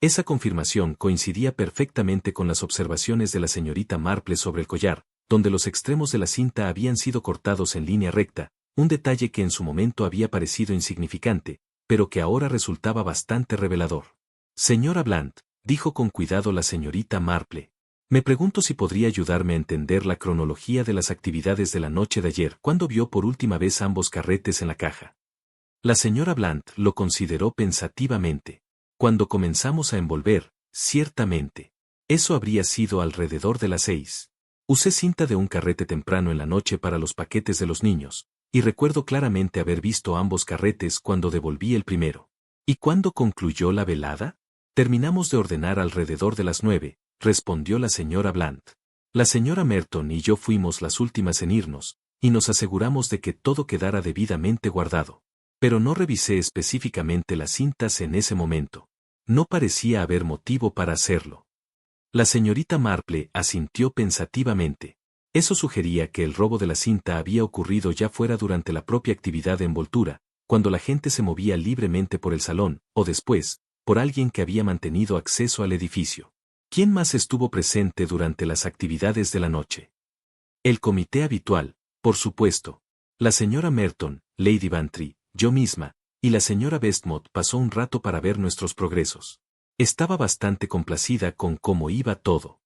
Speaker 1: Esa confirmación coincidía perfectamente con las observaciones de la señorita Marple sobre el collar, donde los extremos de la cinta habían sido cortados en línea recta, un detalle que en su momento había parecido insignificante, pero que ahora resultaba bastante revelador. Señora Blant, dijo con cuidado la señorita Marple. Me pregunto si podría ayudarme a entender la cronología de las actividades de la noche de ayer. ¿Cuándo vio por última vez ambos carretes en la caja? La señora Blant lo consideró pensativamente. Cuando comenzamos a envolver, ciertamente. Eso habría sido alrededor de las 6. Usé cinta de un carrete temprano en la noche para los paquetes de los niños, y recuerdo claramente haber visto ambos carretes cuando devolví el primero. ¿Y cuándo concluyó la velada? Terminamos de ordenar alrededor de las 9. Respondió la señora Blant. La señora Merton y yo fuimos las últimas en irnos, y nos aseguramos de que todo quedara debidamente guardado. Pero no revisé específicamente las cintas en ese momento. No parecía haber motivo para hacerlo. La señorita Marple asintió pensativamente. Eso sugería que el robo de la cinta había ocurrido ya fuera durante la propia actividad de envoltura, cuando la gente se movía libremente por el salón, o después, por alguien que había mantenido acceso al edificio. ¿Quién más estuvo presente durante las actividades de la noche? El comité habitual, por supuesto. La señora Merton, Lady Bantry, yo misma, y la señora Westmont pasó un rato para ver nuestros progresos. Estaba bastante complacida con cómo iba todo.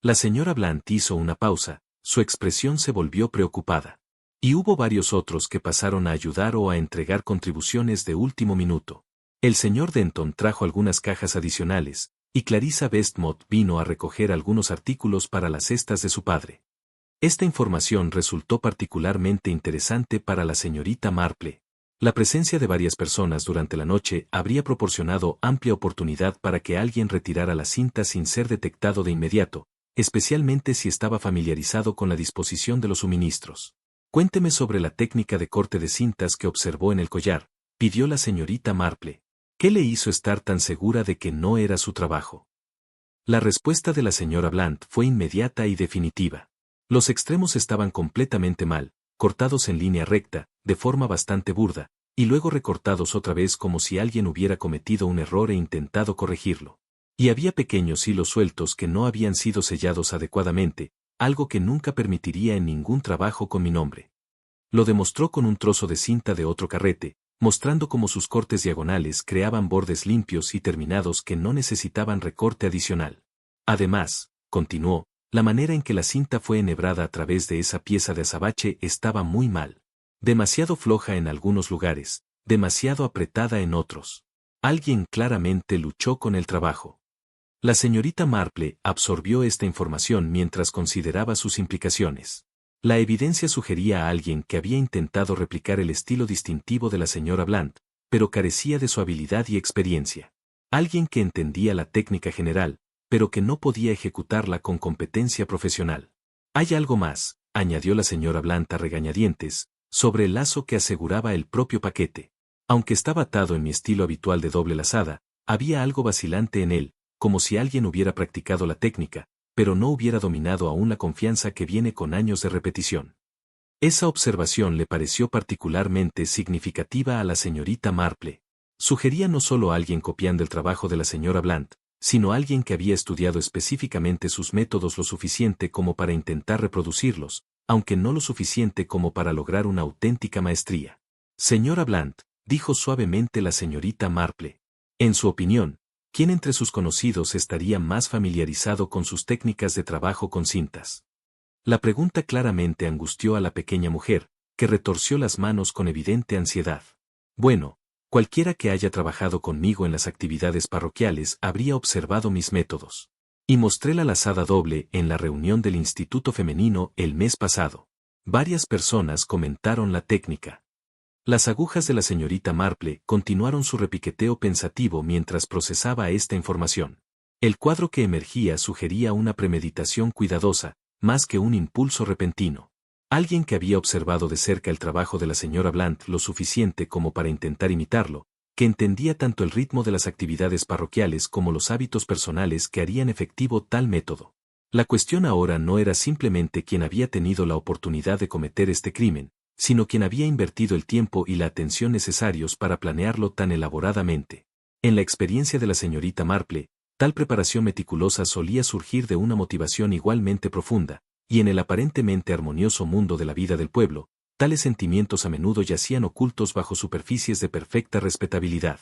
Speaker 1: La señora Blant hizo una pausa, su expresión se volvió preocupada. Y hubo varios otros que pasaron a ayudar o a entregar contribuciones de último minuto. El señor Denton trajo algunas cajas adicionales, y Clarissa Westmont vino a recoger algunos artículos para las cestas de su padre. Esta información resultó particularmente interesante para la señorita Marple. La presencia de varias personas durante la noche habría proporcionado amplia oportunidad para que alguien retirara la cinta sin ser detectado de inmediato, especialmente si estaba familiarizado con la disposición de los suministros. Cuénteme sobre la técnica de corte de cintas que observó en el collar, pidió la señorita Marple. ¿Qué le hizo estar tan segura de que no era su trabajo? La respuesta de la señora Blant fue inmediata y definitiva. Los extremos estaban completamente mal, cortados en línea recta, de forma bastante burda, y luego recortados otra vez como si alguien hubiera cometido un error e intentado corregirlo. Y había pequeños hilos sueltos que no habían sido sellados adecuadamente, algo que nunca permitiría en ningún trabajo con mi nombre. Lo demostró con un trozo de cinta de otro carrete, mostrando cómo sus cortes diagonales creaban bordes limpios y terminados que no necesitaban recorte adicional. Además, continuó, la manera en que la cinta fue enhebrada a través de esa pieza de azabache estaba muy mal. Demasiado floja en algunos lugares, demasiado apretada en otros. Alguien claramente luchó con el trabajo. La señorita Marple absorbió esta información mientras consideraba sus implicaciones. La evidencia sugería a alguien que había intentado replicar el estilo distintivo de la señora Blant, pero carecía de su habilidad y experiencia. Alguien que entendía la técnica general, pero que no podía ejecutarla con competencia profesional. Hay algo más, añadió la señora Blant a regañadientes, sobre el lazo que aseguraba el propio paquete. Aunque estaba atado en mi estilo habitual de doble lazada, había algo vacilante en él, como si alguien hubiera practicado la técnica, pero no hubiera dominado aún la confianza que viene con años de repetición. Esa observación le pareció particularmente significativa a la señorita Marple. Sugería no solo a alguien copiando el trabajo de la señora Blant, sino a alguien que había estudiado específicamente sus métodos lo suficiente como para intentar reproducirlos, aunque no lo suficiente como para lograr una auténtica maestría. Señora Blant, dijo suavemente la señorita Marple. En su opinión, ¿quién entre sus conocidos estaría más familiarizado con sus técnicas de trabajo con cintas? La pregunta claramente angustió a la pequeña mujer, que retorció las manos con evidente ansiedad. Bueno, cualquiera que haya trabajado conmigo en las actividades parroquiales habría observado mis métodos. Y mostré la lazada doble en la reunión del Instituto Femenino el mes pasado. Varias personas comentaron la técnica. Las agujas de la señorita Marple continuaron su repiqueteo pensativo mientras procesaba esta información. El cuadro que emergía sugería una premeditación cuidadosa, más que un impulso repentino. Alguien que había observado de cerca el trabajo de la señora Blant lo suficiente como para intentar imitarlo, que entendía tanto el ritmo de las actividades parroquiales como los hábitos personales que harían efectivo tal método. La cuestión ahora no era simplemente quién había tenido la oportunidad de cometer este crimen, sino quien había invertido el tiempo y la atención necesarios para planearlo tan elaboradamente. En la experiencia de la señorita Marple, tal preparación meticulosa solía surgir de una motivación igualmente profunda, y en el aparentemente armonioso mundo de la vida del pueblo, tales sentimientos a menudo yacían ocultos bajo superficies de perfecta respetabilidad.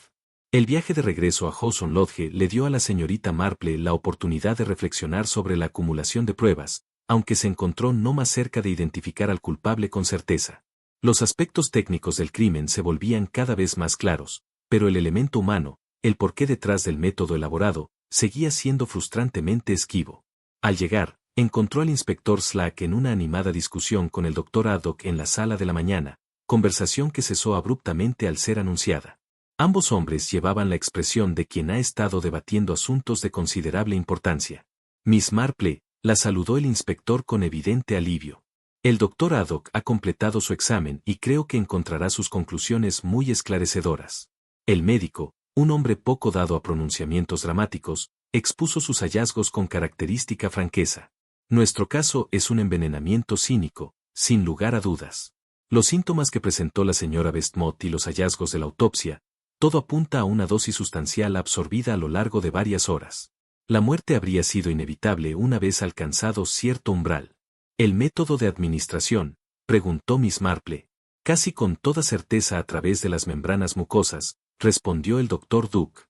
Speaker 1: El viaje de regreso a Hawson Lodge le dio a la señorita Marple la oportunidad de reflexionar sobre la acumulación de pruebas, aunque se encontró no más cerca de identificar al culpable con certeza. Los aspectos técnicos del crimen se volvían cada vez más claros, pero el elemento humano, el porqué detrás del método elaborado, seguía siendo frustrantemente esquivo. Al llegar, encontró al inspector Slack en una animada discusión con el Dr. Haddock en la sala de la mañana, conversación que cesó abruptamente al ser anunciada. Ambos hombres llevaban la expresión de quien ha estado debatiendo asuntos de considerable importancia. Miss Marple, la saludó el inspector con evidente alivio. El Dr. Haddock ha completado su examen y creo que encontrará sus conclusiones muy esclarecedoras. El médico, un hombre poco dado a pronunciamientos dramáticos, expuso sus hallazgos con característica franqueza. Nuestro caso es un envenenamiento cínico, sin lugar a dudas. Los síntomas que presentó la señora Westmont y los hallazgos de la autopsia, todo apunta a una dosis sustancial absorbida a lo largo de varias horas. La muerte habría sido inevitable una vez alcanzado cierto umbral. ¿El método de administración?, preguntó Miss Marple. Casi con toda certeza a través de las membranas mucosas, respondió el Dr. Duke.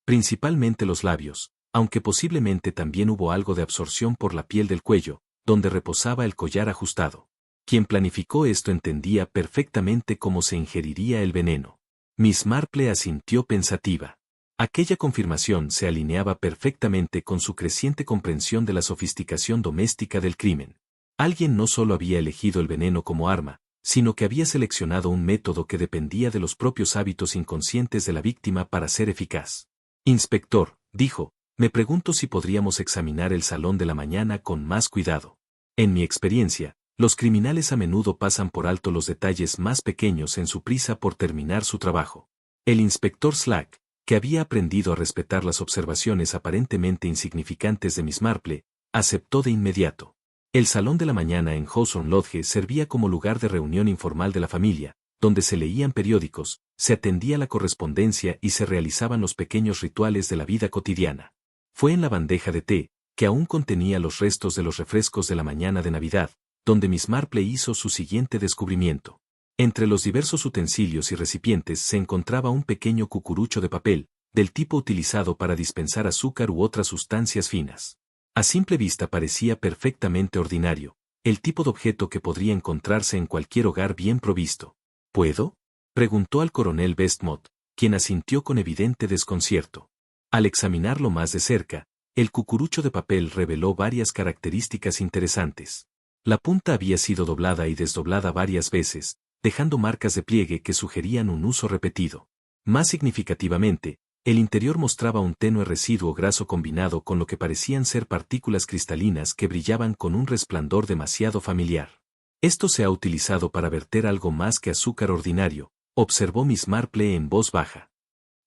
Speaker 1: Principalmente los labios, aunque posiblemente también hubo algo de absorción por la piel del cuello, donde reposaba el collar ajustado. Quien planificó esto entendía perfectamente cómo se ingeriría el veneno. Miss Marple asintió pensativa. Aquella confirmación se alineaba perfectamente con su creciente comprensión de la sofisticación doméstica del crimen. Alguien no solo había elegido el veneno como arma, sino que había seleccionado un método que dependía de los propios hábitos inconscientes de la víctima para ser eficaz. Inspector, dijo, me pregunto si podríamos examinar el salón de la mañana con más cuidado. En mi experiencia, los criminales a menudo pasan por alto los detalles más pequeños en su prisa por terminar su trabajo. El inspector Slack, que había aprendido a respetar las observaciones aparentemente insignificantes de Miss Marple, aceptó de inmediato. El salón de la mañana en Hawson Lodge servía como lugar de reunión informal de la familia, donde se leían periódicos, se atendía la correspondencia y se realizaban los pequeños rituales de la vida cotidiana. Fue en la bandeja de té, que aún contenía los restos de los refrescos de la mañana de Navidad, donde Miss Marple hizo su siguiente descubrimiento. Entre los diversos utensilios y recipientes se encontraba un pequeño cucurucho de papel, del tipo utilizado para dispensar azúcar u otras sustancias finas. A simple vista parecía perfectamente ordinario, el tipo de objeto que podría encontrarse en cualquier hogar bien provisto. ¿Puedo?, preguntó al coronel Westmont, quien asintió con evidente desconcierto. Al examinarlo más de cerca, el cucurucho de papel reveló varias características interesantes. La punta había sido doblada y desdoblada varias veces, dejando marcas de pliegue que sugerían un uso repetido. Más significativamente, el interior mostraba un tenue residuo graso combinado con lo que parecían ser partículas cristalinas que brillaban con un resplandor demasiado familiar. Esto se ha utilizado para verter algo más que azúcar ordinario, observó Miss Marple en voz baja.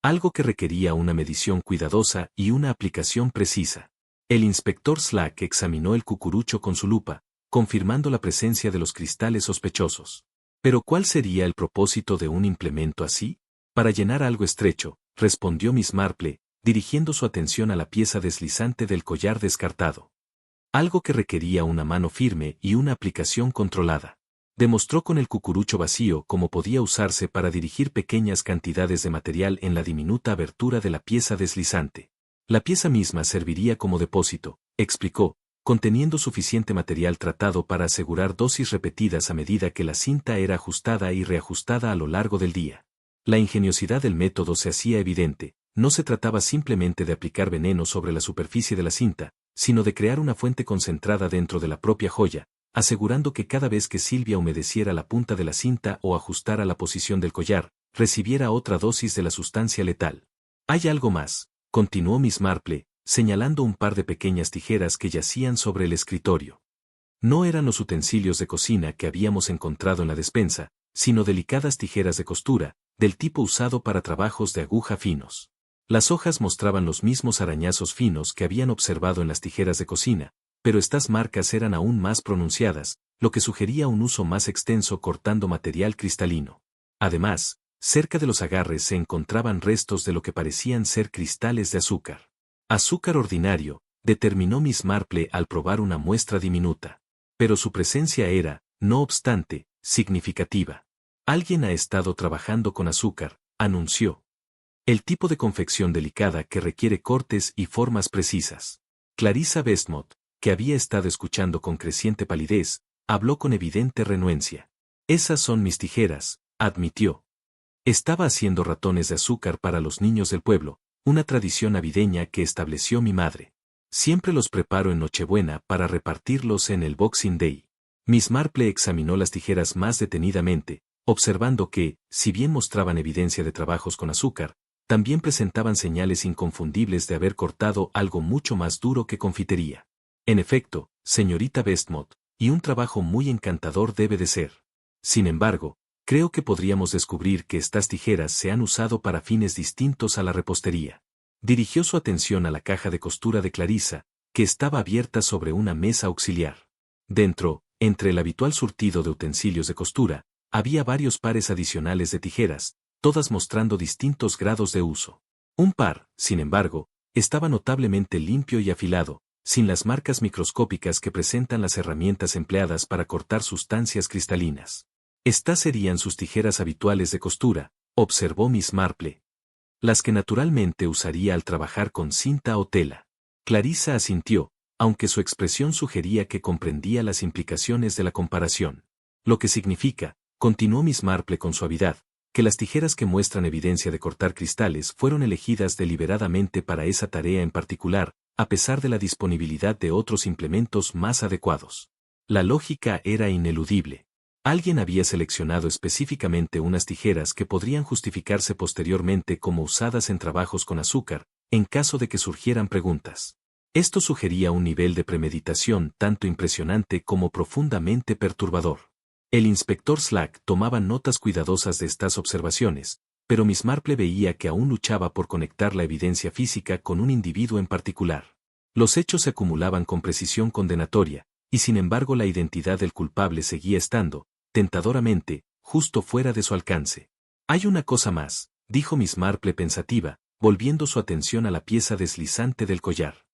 Speaker 1: Algo que requería una medición cuidadosa y una aplicación precisa. El inspector Slack examinó el cucurucho con su lupa, confirmando la presencia de los cristales sospechosos. ¿Pero cuál sería el propósito de un implemento así? Para llenar algo estrecho, respondió Miss Marple, dirigiendo su atención a la pieza deslizante del collar descartado. Algo que requería una mano firme y una aplicación controlada. Demostró con el cucurucho vacío cómo podía usarse para dirigir pequeñas cantidades de material en la diminuta abertura de la pieza deslizante. La pieza misma serviría como depósito, explicó, conteniendo suficiente material tratado para asegurar dosis repetidas a medida que la cinta era ajustada y reajustada a lo largo del día. La ingeniosidad del método se hacía evidente, no se trataba simplemente de aplicar veneno sobre la superficie de la cinta, sino de crear una fuente concentrada dentro de la propia joya, asegurando que cada vez que Sylvia humedeciera la punta de la cinta o ajustara la posición del collar, recibiera otra dosis de la sustancia letal. Hay algo más, continuó Miss Marple, señalando un par de pequeñas tijeras que yacían sobre el escritorio. No eran los utensilios de cocina que habíamos encontrado en la despensa, sino delicadas tijeras de costura, del tipo usado para trabajos de aguja finos. Las hojas mostraban los mismos arañazos finos que habían observado en las tijeras de cocina, pero estas marcas eran aún más pronunciadas, lo que sugería un uso más extenso cortando material cristalino. Además, cerca de los agarres se encontraban restos de lo que parecían ser cristales de azúcar. Azúcar ordinario, determinó Miss Marple al probar una muestra diminuta. Pero su presencia era, no obstante, significativa. Alguien ha estado trabajando con azúcar, anunció. El tipo de confección delicada que requiere cortes y formas precisas. Clarissa Westmont, que había estado escuchando con creciente palidez, habló con evidente renuencia. Esas son mis tijeras, admitió. Estaba haciendo ratones de azúcar para los niños del pueblo, una tradición navideña que estableció mi madre. Siempre los preparo en Nochebuena para repartirlos en el Boxing Day. Miss Marple examinó las tijeras más detenidamente, observando que, si bien mostraban evidencia de trabajos con azúcar, también presentaban señales inconfundibles de haber cortado algo mucho más duro que confitería. En efecto, señorita Westmont, y un trabajo muy encantador debe de ser. Sin embargo, creo que podríamos descubrir que estas tijeras se han usado para fines distintos a la repostería. Dirigió su atención a la caja de costura de Clarissa, que estaba abierta sobre una mesa auxiliar. Dentro, entre el habitual surtido de utensilios de costura, había varios pares adicionales de tijeras, todas mostrando distintos grados de uso. Un par, sin embargo, estaba notablemente limpio y afilado, sin las marcas microscópicas que presentan las herramientas empleadas para cortar sustancias cristalinas. Estas serían sus tijeras habituales de costura, observó Miss Marple. Las que naturalmente usaría al trabajar con cinta o tela. Clarissa asintió, aunque su expresión sugería que comprendía las implicaciones de la comparación. Lo que significa, continuó Miss Marple con suavidad, que las tijeras que muestran evidencia de cortar cristales fueron elegidas deliberadamente para esa tarea en particular, a pesar de la disponibilidad de otros implementos más adecuados. La lógica era ineludible. Alguien había seleccionado específicamente unas tijeras que podrían justificarse posteriormente como usadas en trabajos con azúcar, en caso de que surgieran preguntas. Esto sugería un nivel de premeditación tanto impresionante como profundamente perturbador. El inspector Slack tomaba notas cuidadosas de estas observaciones, pero Miss Marple veía que aún luchaba por conectar la evidencia física con un individuo en particular. Los hechos se acumulaban con precisión condenatoria, y sin embargo la identidad del culpable seguía estando, tentadoramente, justo fuera de su alcance. Hay una cosa más, dijo Miss Marple pensativa, volviendo su atención a la pieza deslizante del collar.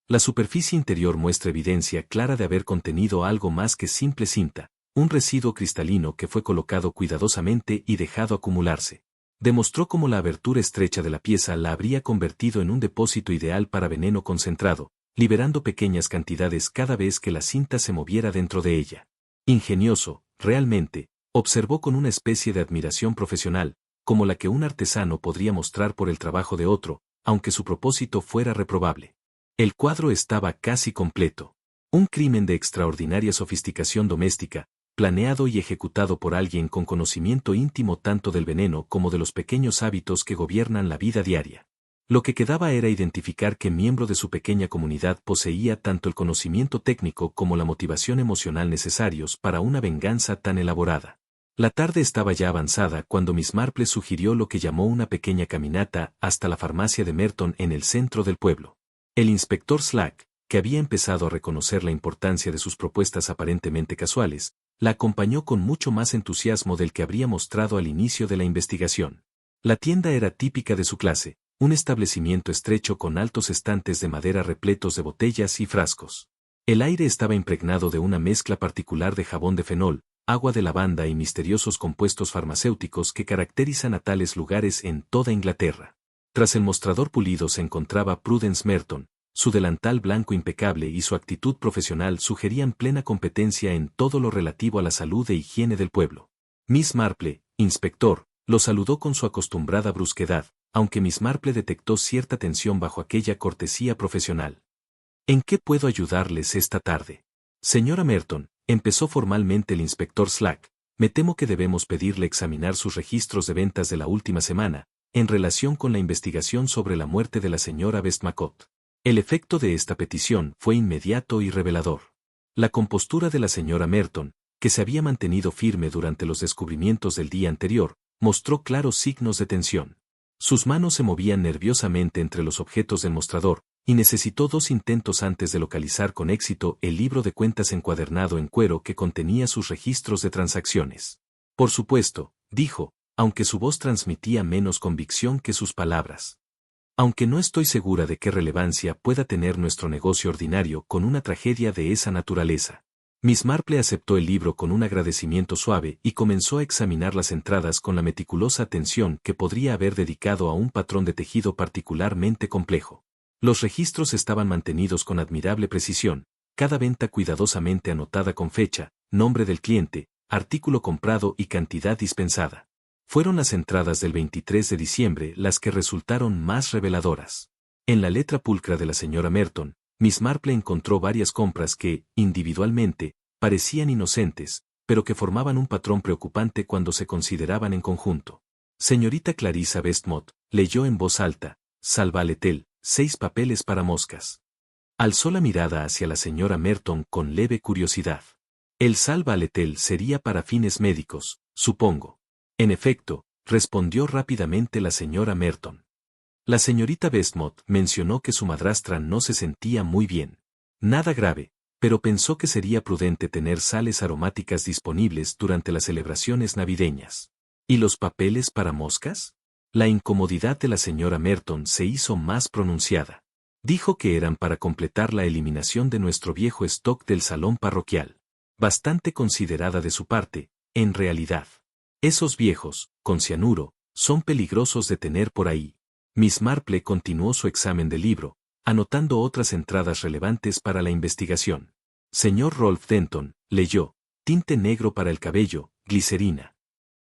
Speaker 1: La superficie interior muestra evidencia clara de haber contenido algo más que simple cinta, un residuo cristalino que fue colocado cuidadosamente y dejado acumularse. Demostró cómo la abertura estrecha de la pieza la habría convertido en un depósito ideal para veneno concentrado, liberando pequeñas cantidades cada vez que la cinta se moviera dentro de ella. Ingenioso, realmente, observó con una especie de admiración profesional, como la que un artesano podría mostrar por el trabajo de otro, aunque su propósito fuera reprobable. El cuadro estaba casi completo. Un crimen de extraordinaria sofisticación doméstica, planeado y ejecutado por alguien con conocimiento íntimo tanto del veneno como de los pequeños hábitos que gobiernan la vida diaria. Lo que quedaba era identificar qué miembro de su pequeña comunidad poseía tanto el conocimiento técnico como la motivación emocional necesarios para una venganza tan elaborada. La tarde estaba ya avanzada cuando Miss Marple sugirió lo que llamó una pequeña caminata hasta la farmacia de Merton en el centro del pueblo. El inspector Slack, que había empezado a reconocer la importancia de sus propuestas aparentemente casuales, la acompañó con mucho más entusiasmo del que habría mostrado al inicio de la investigación. La tienda era típica de su clase, un establecimiento estrecho con altos estantes de madera repletos de botellas y frascos. El aire estaba impregnado de una mezcla particular de jabón de fenol, agua de lavanda y misteriosos compuestos farmacéuticos que caracterizan a tales lugares en toda Inglaterra. Tras el mostrador pulido se encontraba Prudence Merton. Su delantal blanco impecable y su actitud profesional sugerían plena competencia en todo lo relativo a la salud e higiene del pueblo. Miss Marple, inspector, lo saludó con su acostumbrada brusquedad, aunque Miss Marple detectó cierta tensión bajo aquella cortesía profesional. ¿En qué puedo ayudarles esta tarde? Señora Merton, empezó formalmente el inspector Slack, me temo que debemos pedirle examinar sus registros de ventas de la última semana, en relación con la investigación sobre la muerte de la señora Westmacott. El efecto de esta petición fue inmediato y revelador. La compostura de la señora Merton, que se había mantenido firme durante los descubrimientos del día anterior, mostró claros signos de tensión. Sus manos se movían nerviosamente entre los objetos del mostrador, y necesitó 2 intentos antes de localizar con éxito el libro de cuentas encuadernado en cuero que contenía sus registros de transacciones. Por supuesto, dijo, aunque su voz transmitía menos convicción que sus palabras. Aunque no estoy segura de qué relevancia pueda tener nuestro negocio ordinario con una tragedia de esa naturaleza. Miss Marple aceptó el libro con un agradecimiento suave y comenzó a examinar las entradas con la meticulosa atención que podría haber dedicado a un patrón de tejido particularmente complejo. Los registros estaban mantenidos con admirable precisión, cada venta cuidadosamente anotada con fecha, nombre del cliente, artículo comprado y cantidad dispensada. Fueron las entradas del 23 de diciembre las que resultaron más reveladoras. En la letra pulcra de la señora Merton, Miss Marple encontró varias compras que, individualmente, parecían inocentes, pero que formaban un patrón preocupante cuando se consideraban en conjunto. Señorita Clarissa Westmott, leyó en voz alta, Salva Letel, 6 papeles para moscas. Alzó la mirada hacia la señora Merton con leve curiosidad. El Salva Letel sería para fines médicos, supongo. En efecto, respondió rápidamente la señora Merton. La señorita Westmott mencionó que su madrastra no se sentía muy bien. Nada grave, pero pensó que sería prudente tener sales aromáticas disponibles durante las celebraciones navideñas. ¿Y los papeles para moscas? La incomodidad de la señora Merton se hizo más pronunciada. Dijo que eran para completar la eliminación de nuestro viejo stock del salón parroquial. Bastante considerada de su parte, en realidad. Esos viejos, con cianuro, son peligrosos de tener por ahí. Miss Marple continuó su examen del libro, anotando otras entradas relevantes para la investigación. Señor Rolf Denton, leyó, tinte negro para el cabello, glicerina.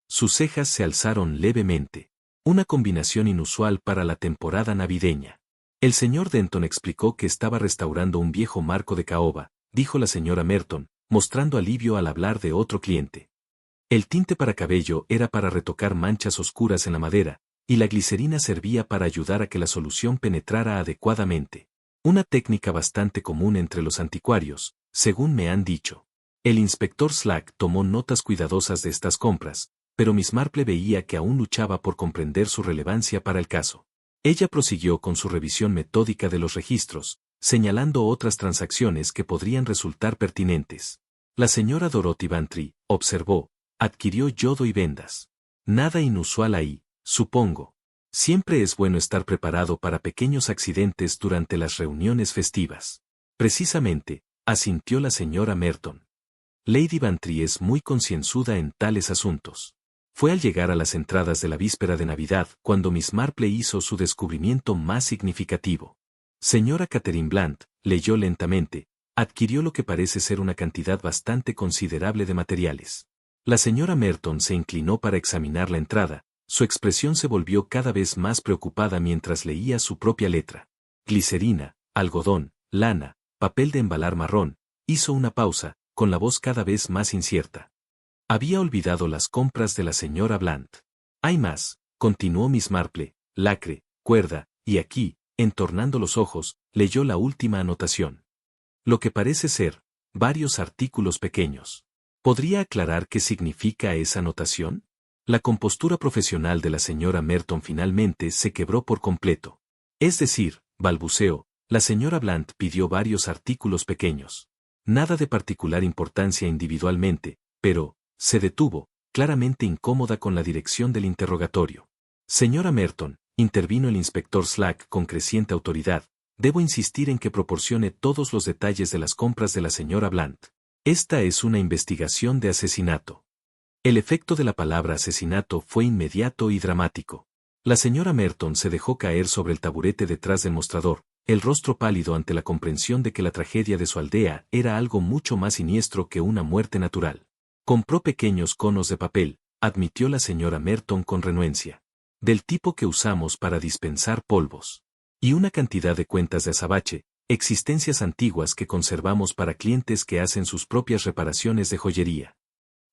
Speaker 1: Sus cejas se alzaron levemente. Una combinación inusual para la temporada navideña. El señor Denton explicó que estaba restaurando un viejo marco de caoba, dijo la señora Merton, mostrando alivio al hablar de otro cliente. El tinte para cabello era para retocar manchas oscuras en la madera, y la glicerina servía para ayudar a que la solución penetrara adecuadamente. Una técnica bastante común entre los anticuarios, según me han dicho. El inspector Slack tomó notas cuidadosas de estas compras, pero Miss Marple veía que aún luchaba por comprender su relevancia para el caso. Ella prosiguió con su revisión metódica de los registros, señalando otras transacciones que podrían resultar pertinentes. La señora Dorothy Bantry, observó, adquirió yodo y vendas. Nada inusual ahí, supongo. Siempre es bueno estar preparado para pequeños accidentes durante las reuniones festivas. Precisamente, asintió la señora Merton. Lady Bantry es muy concienzuda en tales asuntos. Fue al llegar a las entradas de la víspera de Navidad cuando Miss Marple hizo su descubrimiento más significativo. Señora Catherine Blunt, leyó lentamente, adquirió lo que parece ser una cantidad bastante considerable de materiales. La señora Merton se inclinó para examinar la entrada, su expresión se volvió cada vez más preocupada mientras leía su propia letra. Glicerina, algodón, lana, papel de embalar marrón, hizo una pausa, con la voz cada vez más incierta. Había olvidado las compras de la señora Blunt. Hay más, continuó Miss Marple, lacre, cuerda, y aquí, entornando los ojos, leyó la última anotación. Lo que parece ser, varios artículos pequeños. ¿Podría aclarar qué significa esa anotación? La compostura profesional de la señora Merton finalmente se quebró por completo. Es decir, balbuceó, la señora Blant pidió varios artículos pequeños. Nada de particular importancia individualmente, pero, se detuvo, claramente incómoda con la dirección del interrogatorio. Señora Merton, intervino el inspector Slack con creciente autoridad, debo insistir en que proporcione todos los detalles de las compras de la señora Blant. Esta es una investigación de asesinato. El efecto de la palabra asesinato fue inmediato y dramático. La señora Merton se dejó caer sobre el taburete detrás del mostrador, el rostro pálido ante la comprensión de que la tragedia de su aldea era algo mucho más siniestro que una muerte natural. Compró pequeños conos de papel, admitió la señora Merton con renuencia. Del tipo que usamos para dispensar polvos. Y una cantidad de cuentas de azabache, existencias antiguas que conservamos para clientes que hacen sus propias reparaciones de joyería.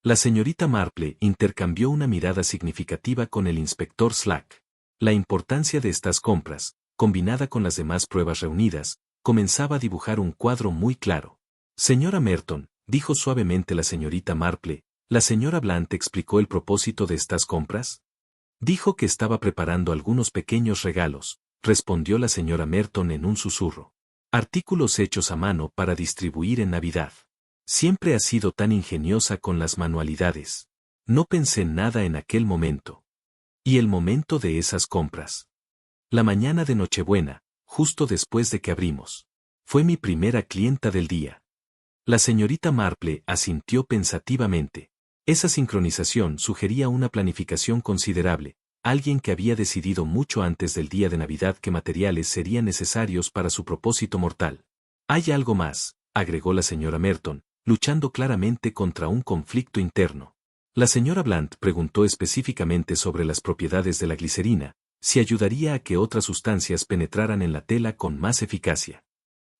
Speaker 1: La señorita Marple intercambió una mirada significativa con el inspector Slack. La importancia de estas compras, combinada con las demás pruebas reunidas, comenzaba a dibujar un cuadro muy claro. Señora Merton, dijo suavemente la señorita Marple, ¿la señora Blant explicó el propósito de estas compras? Dijo que estaba preparando algunos pequeños regalos, respondió la señora Merton en un susurro. Artículos hechos a mano para distribuir en Navidad. Siempre ha sido tan ingeniosa con las manualidades. No pensé nada en aquel momento. ¿Y el momento de esas compras? La mañana de Nochebuena, justo después de que abrimos. Fue mi primera clienta del día. La señorita Marple asintió pensativamente. Esa sincronización sugería una planificación considerable, alguien que había decidido mucho antes del día de Navidad qué materiales serían necesarios para su propósito mortal. Hay algo más, agregó la señora Merton, luchando claramente contra un conflicto interno. La señora Blant preguntó específicamente sobre las propiedades de la glicerina, si ayudaría a que otras sustancias penetraran en la tela con más eficacia.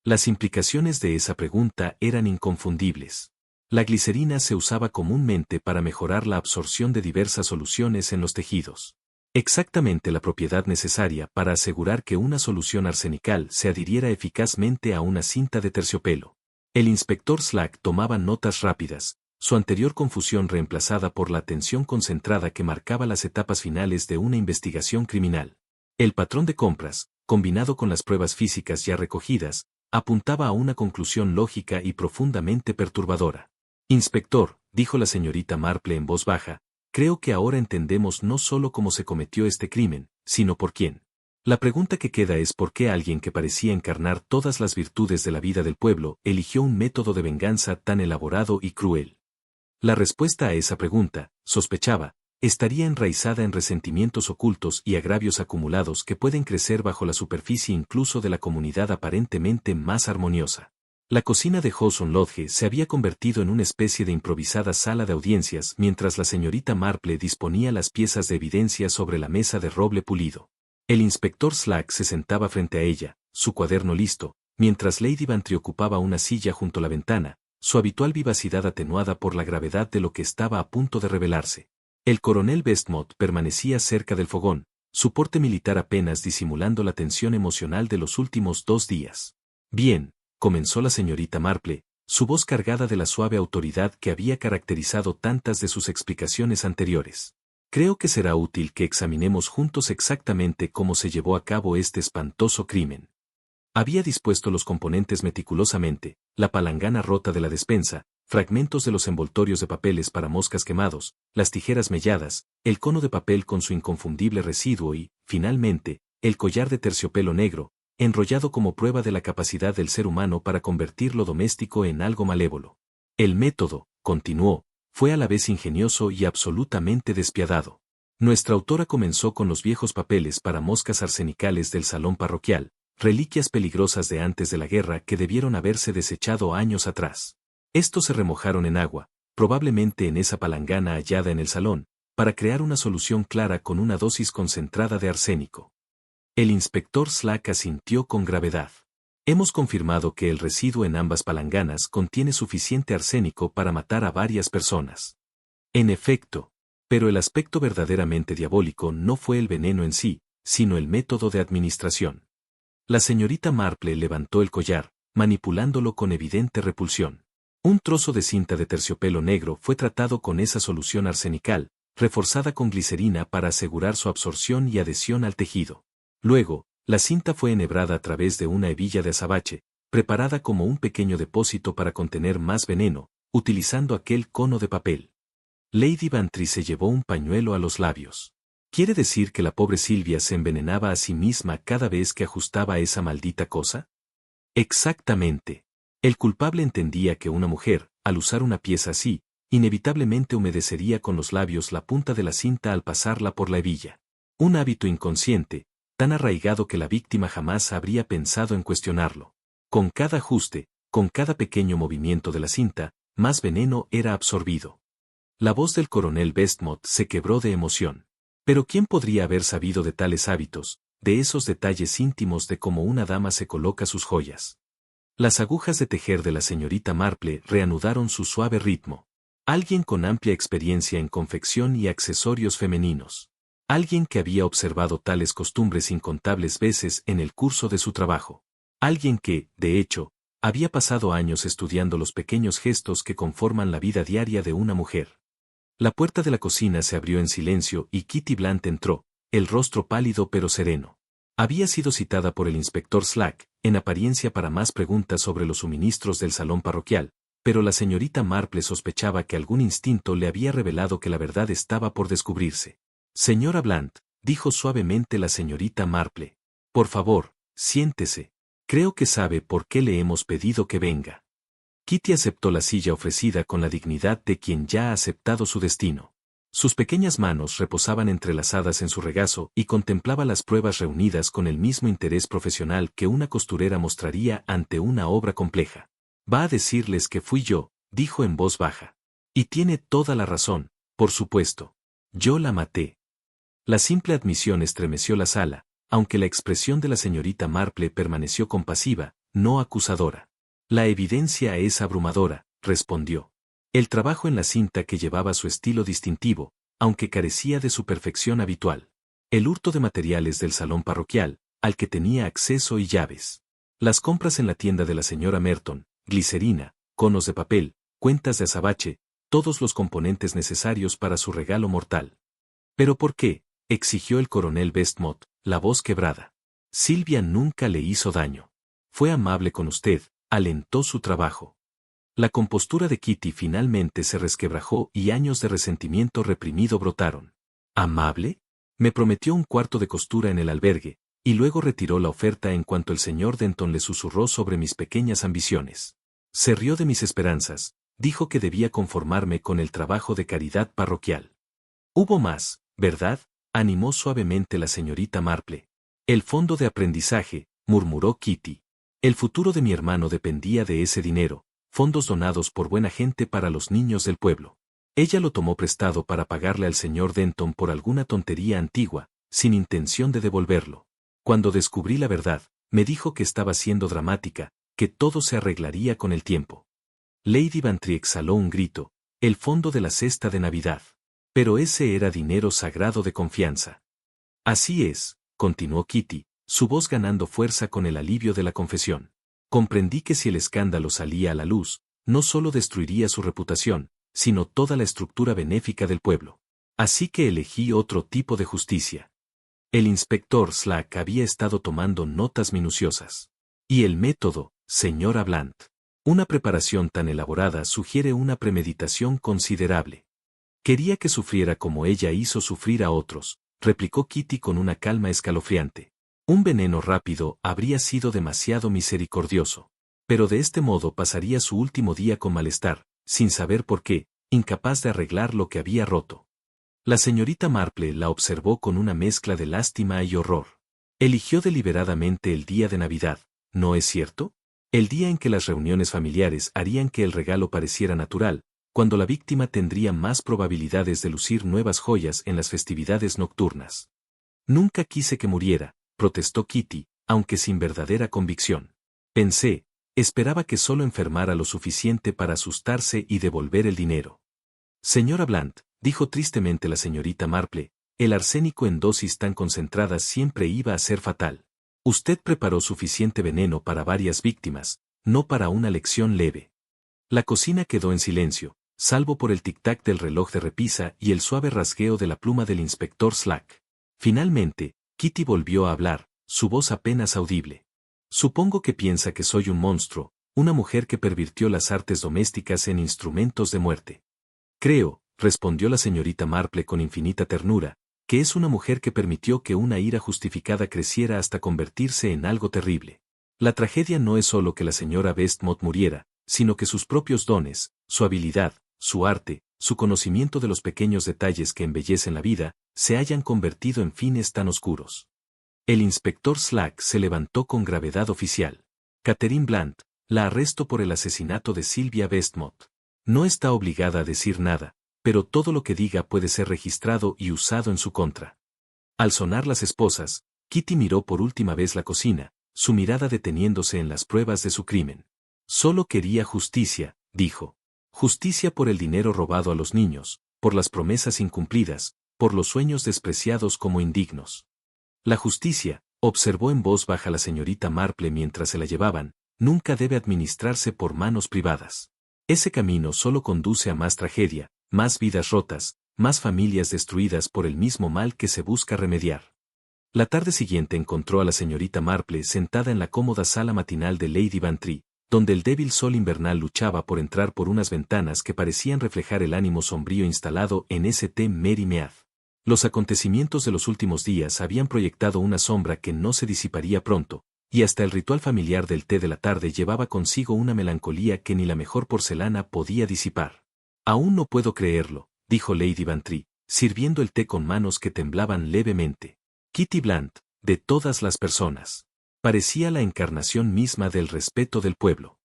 Speaker 1: Las implicaciones de esa pregunta eran inconfundibles. La glicerina se usaba comúnmente para mejorar la absorción de diversas soluciones en los tejidos. Exactamente la propiedad necesaria para asegurar que una solución arsenical se adhiriera eficazmente a una cinta de terciopelo. El inspector Slack tomaba notas rápidas, su anterior confusión reemplazada por la atención concentrada que marcaba las etapas finales de una investigación criminal. El patrón de compras, combinado con las pruebas físicas ya recogidas, apuntaba a una conclusión lógica y profundamente perturbadora. Inspector, dijo la señorita Marple en voz baja, creo que ahora entendemos no solo cómo se cometió este crimen, sino por quién. La pregunta que queda es por qué alguien que parecía encarnar todas las virtudes de la vida del pueblo eligió un método de venganza tan elaborado y cruel. La respuesta a esa pregunta, sospechaba, estaría enraizada en resentimientos ocultos y agravios acumulados que pueden crecer bajo la superficie incluso de la comunidad aparentemente más armoniosa. La cocina de Hawson Lodge se había convertido en una especie de improvisada sala de audiencias mientras la señorita Marple disponía las piezas de evidencia sobre la mesa de roble pulido. El inspector Slack se sentaba frente a ella, su cuaderno listo, mientras Lady Bantry ocupaba una silla junto a la ventana, su habitual vivacidad atenuada por la gravedad de lo que estaba a punto de revelarse. El coronel Westmont permanecía cerca del fogón, su porte militar apenas disimulando la tensión emocional de los últimos 2 días. Bien, comenzó la señorita Marple, su voz cargada de la suave autoridad que había caracterizado tantas de sus explicaciones anteriores. Creo que será útil que examinemos juntos exactamente cómo se llevó a cabo este espantoso crimen. Había dispuesto los componentes meticulosamente, la palangana rota de la despensa, fragmentos de los envoltorios de papeles para moscas quemados, las tijeras melladas, el cono de papel con su inconfundible residuo y, finalmente, el collar de terciopelo negro, enrollado como prueba de la capacidad del ser humano para convertir lo doméstico en algo malévolo. El método, continuó, fue a la vez ingenioso y absolutamente despiadado. Nuestra autora comenzó con los viejos papeles para moscas arsenicales del salón parroquial, reliquias peligrosas de antes de la guerra que debieron haberse desechado años atrás. Estos se remojaron en agua, probablemente en esa palangana hallada en el salón, para crear una solución clara con una dosis concentrada de arsénico. El inspector Slack asintió con gravedad. Hemos confirmado que el residuo en ambas palanganas contiene suficiente arsénico para matar a varias personas. En efecto, pero el aspecto verdaderamente diabólico no fue el veneno en sí, sino el método de administración. La señorita Marple levantó el collar, manipulándolo con evidente repulsión. Un trozo de cinta de terciopelo negro fue tratado con esa solución arsenical, reforzada con glicerina para asegurar su absorción y adhesión al tejido. Luego, la cinta fue enhebrada a través de una hebilla de azabache, preparada como un pequeño depósito para contener más veneno, utilizando aquel cono de papel. Lady Bantry se llevó un pañuelo a los labios. ¿Quiere decir que la pobre Silvia se envenenaba a sí misma cada vez que ajustaba esa maldita cosa? Exactamente. El culpable entendía que una mujer, al usar una pieza así, inevitablemente humedecería con los labios la punta de la cinta al pasarla por la hebilla. Un hábito inconsciente, tan arraigado que la víctima jamás habría pensado en cuestionarlo. Con cada ajuste, con cada pequeño movimiento de la cinta, más veneno era absorbido. La voz del coronel Westmont se quebró de emoción. Pero ¿quién podría haber sabido de tales hábitos, de esos detalles íntimos de cómo una dama se coloca sus joyas? Las agujas de tejer de la señorita Marple reanudaron su suave ritmo. Alguien con amplia experiencia en confección y accesorios femeninos. Alguien que había observado tales costumbres incontables veces en el curso de su trabajo. Alguien que, de hecho, había pasado años estudiando los pequeños gestos que conforman la vida diaria de una mujer. La puerta de la cocina se abrió en silencio y Kitty Blant entró, el rostro pálido pero sereno. Había sido citada por el inspector Slack, en apariencia para más preguntas sobre los suministros del salón parroquial, pero la señorita Marple sospechaba que algún instinto le había revelado que la verdad estaba por descubrirse. Señora Blant, dijo suavemente la señorita Marple. Por favor, siéntese. Creo que sabe por qué le hemos pedido que venga. Kitty aceptó la silla ofrecida con la dignidad de quien ya ha aceptado su destino. Sus pequeñas manos reposaban entrelazadas en su regazo y contemplaba las pruebas reunidas con el mismo interés profesional que una costurera mostraría ante una obra compleja. Va a decirles que fui yo, dijo en voz baja. Y tiene toda la razón, por supuesto. Yo la maté. La simple admisión estremeció la sala, aunque la expresión de la señorita Marple permaneció compasiva, no acusadora. La evidencia es abrumadora, respondió. El trabajo en la cinta que llevaba su estilo distintivo, aunque carecía de su perfección habitual. El hurto de materiales del salón parroquial, al que tenía acceso y llaves. Las compras en la tienda de la señora Merton, glicerina, conos de papel, cuentas de azabache, todos los componentes necesarios para su regalo mortal. ¿Pero por qué?, exigió el coronel Westmont, la voz quebrada. Silvia nunca le hizo daño. Fue amable con usted, alentó su trabajo. La compostura de Kitty finalmente se resquebrajó y años de resentimiento reprimido brotaron. ¿Amable? Me prometió un cuarto de costura en el albergue, y luego retiró la oferta en cuanto el señor Denton le susurró sobre mis pequeñas ambiciones. Se rió de mis esperanzas, dijo que debía conformarme con el trabajo de caridad parroquial. Hubo más, ¿verdad?, animó suavemente la señorita Marple. El fondo de aprendizaje, murmuró Kitty. El futuro de mi hermano dependía de ese dinero, fondos donados por buena gente para los niños del pueblo. Ella lo tomó prestado para pagarle al señor Denton por alguna tontería antigua, sin intención de devolverlo. Cuando descubrí la verdad, me dijo que estaba siendo dramática, que todo se arreglaría con el tiempo. Lady Bantry exhaló un grito, el fondo de la cesta de Navidad. Pero ese era dinero sagrado de confianza. Así es, continuó Kitty, su voz ganando fuerza con el alivio de la confesión. Comprendí que si el escándalo salía a la luz, no solo destruiría su reputación, sino toda la estructura benéfica del pueblo. Así que elegí otro tipo de justicia. El inspector Slack había estado tomando notas minuciosas. Y el método, señora Blant. Una preparación tan elaborada sugiere una premeditación considerable. Quería que sufriera como ella hizo sufrir a otros, replicó Kitty con una calma escalofriante. Un veneno rápido habría sido demasiado misericordioso. Pero de este modo pasaría su último día con malestar, sin saber por qué, incapaz de arreglar lo que había roto. La señorita Marple la observó con una mezcla de lástima y horror. Eligió deliberadamente el día de Navidad, ¿no es cierto? El día en que las reuniones familiares harían que el regalo pareciera natural, cuando la víctima tendría más probabilidades de lucir nuevas joyas en las festividades nocturnas. Nunca quise que muriera, protestó Kitty, aunque sin verdadera convicción. Pensé, esperaba que solo enfermara lo suficiente para asustarse y devolver el dinero. Señora Blant, dijo tristemente la señorita Marple, El arsénico en dosis tan concentradas siempre iba a ser fatal. Usted preparó suficiente veneno para varias víctimas, no para una lección leve. La cocina quedó en silencio, salvo por el tic-tac del reloj de repisa y el suave rasgueo de la pluma del inspector Slack. Finalmente, Kitty volvió a hablar, su voz apenas audible. Supongo que piensa que soy un monstruo, una mujer que pervirtió las artes domésticas en instrumentos de muerte. Creo, respondió la señorita Marple con infinita ternura, que es una mujer que permitió que una ira justificada creciera hasta convertirse en algo terrible. La tragedia no es solo que la señora Westmont muriera, sino que sus propios dones, su habilidad, su arte, su conocimiento de los pequeños detalles que embellecen la vida, se hayan convertido en fines tan oscuros. El inspector Slack se levantó con gravedad oficial. Catherine Blunt, la arresto por el asesinato de Sylvia Westmont. No está obligada a decir nada, pero todo lo que diga puede ser registrado y usado en su contra. Al sonar las esposas, Kitty miró por última vez la cocina, su mirada deteniéndose en las pruebas de su crimen. Solo quería justicia, dijo. Justicia por el dinero robado a los niños, por las promesas incumplidas, por los sueños despreciados como indignos. La justicia, observó en voz baja la señorita Marple mientras se la llevaban, nunca debe administrarse por manos privadas. Ese camino solo conduce a más tragedia, más vidas rotas, más familias destruidas por el mismo mal que se busca remediar. La tarde siguiente encontró a la señorita Marple sentada en la cómoda sala matinal de Lady Bantry, donde el débil sol invernal luchaba por entrar por unas ventanas que parecían reflejar el ánimo sombrío instalado en St. Mary Mead. Los acontecimientos de los últimos días habían proyectado una sombra que no se disiparía pronto, y hasta el ritual familiar del té de la tarde llevaba consigo una melancolía que ni la mejor porcelana podía disipar. Aún no puedo creerlo, dijo Lady Bantry, sirviendo el té con manos que temblaban levemente. Kitty Blunt, de todas las personas, parecía la encarnación misma del respeto del pueblo.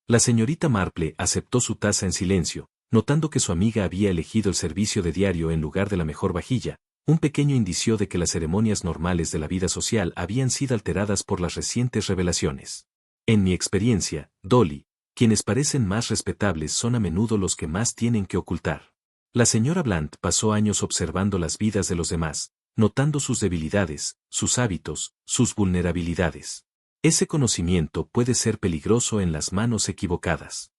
Speaker 1: La señorita Marple aceptó su taza en silencio, notando que su amiga había elegido el servicio de diario en lugar de la mejor vajilla, un pequeño indicio de que las ceremonias normales de la vida social habían sido alteradas por las recientes revelaciones. En mi experiencia, Dolly, quienes parecen más respetables son a menudo los que más tienen que ocultar. La señora Blunt pasó años observando las vidas de los demás, notando sus debilidades, sus hábitos, sus vulnerabilidades. Ese conocimiento puede ser peligroso en las manos equivocadas.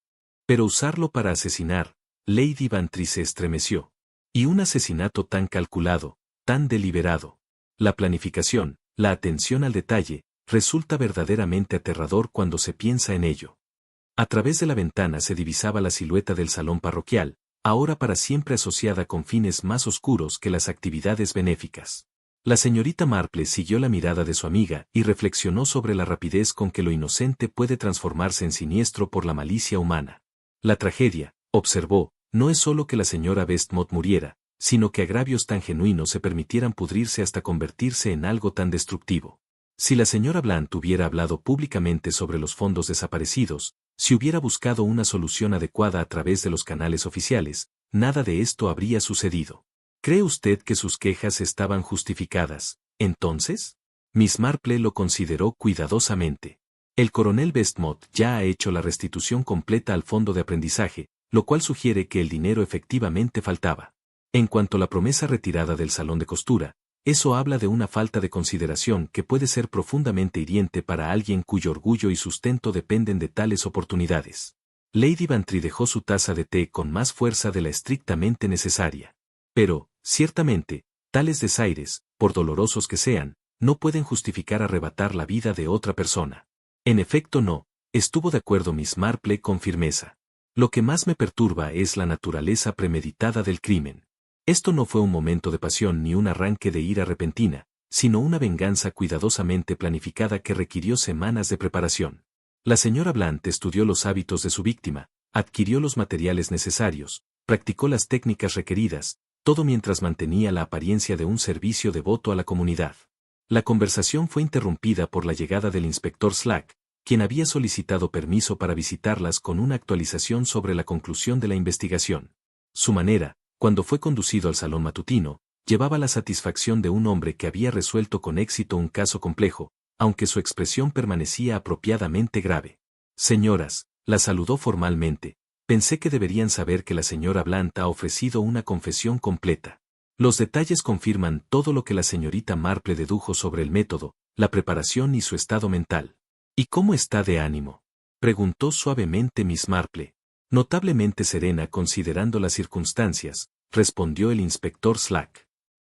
Speaker 1: Pero usarlo para asesinar, Lady Bantry se estremeció. Y un asesinato tan calculado, tan deliberado. La planificación, la atención al detalle, resulta verdaderamente aterrador cuando se piensa en ello. A través de la ventana se divisaba la silueta del salón parroquial, ahora para siempre asociada con fines más oscuros que las actividades benéficas. La señorita Marple siguió la mirada de su amiga y reflexionó sobre la rapidez con que lo inocente puede transformarse en siniestro por la malicia humana. La tragedia, observó, no es solo que la señora Westmont muriera, sino que agravios tan genuinos se permitieran pudrirse hasta convertirse en algo tan destructivo. Si la señora Blunt hubiera hablado públicamente sobre los fondos desaparecidos, si hubiera buscado una solución adecuada a través de los canales oficiales, nada de esto habría sucedido. ¿Cree usted que sus quejas estaban justificadas, entonces? Miss Marple lo consideró cuidadosamente. El coronel Westmont ya ha hecho la restitución completa al fondo de aprendizaje, lo cual sugiere que el dinero efectivamente faltaba. En cuanto a la promesa retirada del salón de costura, eso habla de una falta de consideración que puede ser profundamente hiriente para alguien cuyo orgullo y sustento dependen de tales oportunidades. Lady Bantry dejó su taza de té con más fuerza de la estrictamente necesaria. Pero, ciertamente, tales desaires, por dolorosos que sean, no pueden justificar arrebatar la vida de otra persona. En efecto no, estuvo de acuerdo Miss Marple con firmeza. Lo que más me perturba es la naturaleza premeditada del crimen. Esto no fue un momento de pasión ni un arranque de ira repentina, sino una venganza cuidadosamente planificada que requirió semanas de preparación. La señora Blunt estudió los hábitos de su víctima, adquirió los materiales necesarios, practicó las técnicas requeridas, todo mientras mantenía la apariencia de un servicio devoto a la comunidad. La conversación fue interrumpida por la llegada del inspector Slack, quien había solicitado permiso para visitarlas con una actualización sobre la conclusión de la investigación. Su manera, cuando fue conducido al salón matutino, llevaba la satisfacción de un hombre que había resuelto con éxito un caso complejo, aunque su expresión permanecía apropiadamente grave. Señoras, la saludó formalmente, pensé que deberían saber que la señora Blunt ha ofrecido una confesión completa. Los detalles confirman todo lo que la señorita Marple dedujo sobre el método, la preparación y su estado mental. ¿Y cómo está de ánimo?, preguntó suavemente Miss Marple. Notablemente serena considerando las circunstancias, respondió el inspector Slack.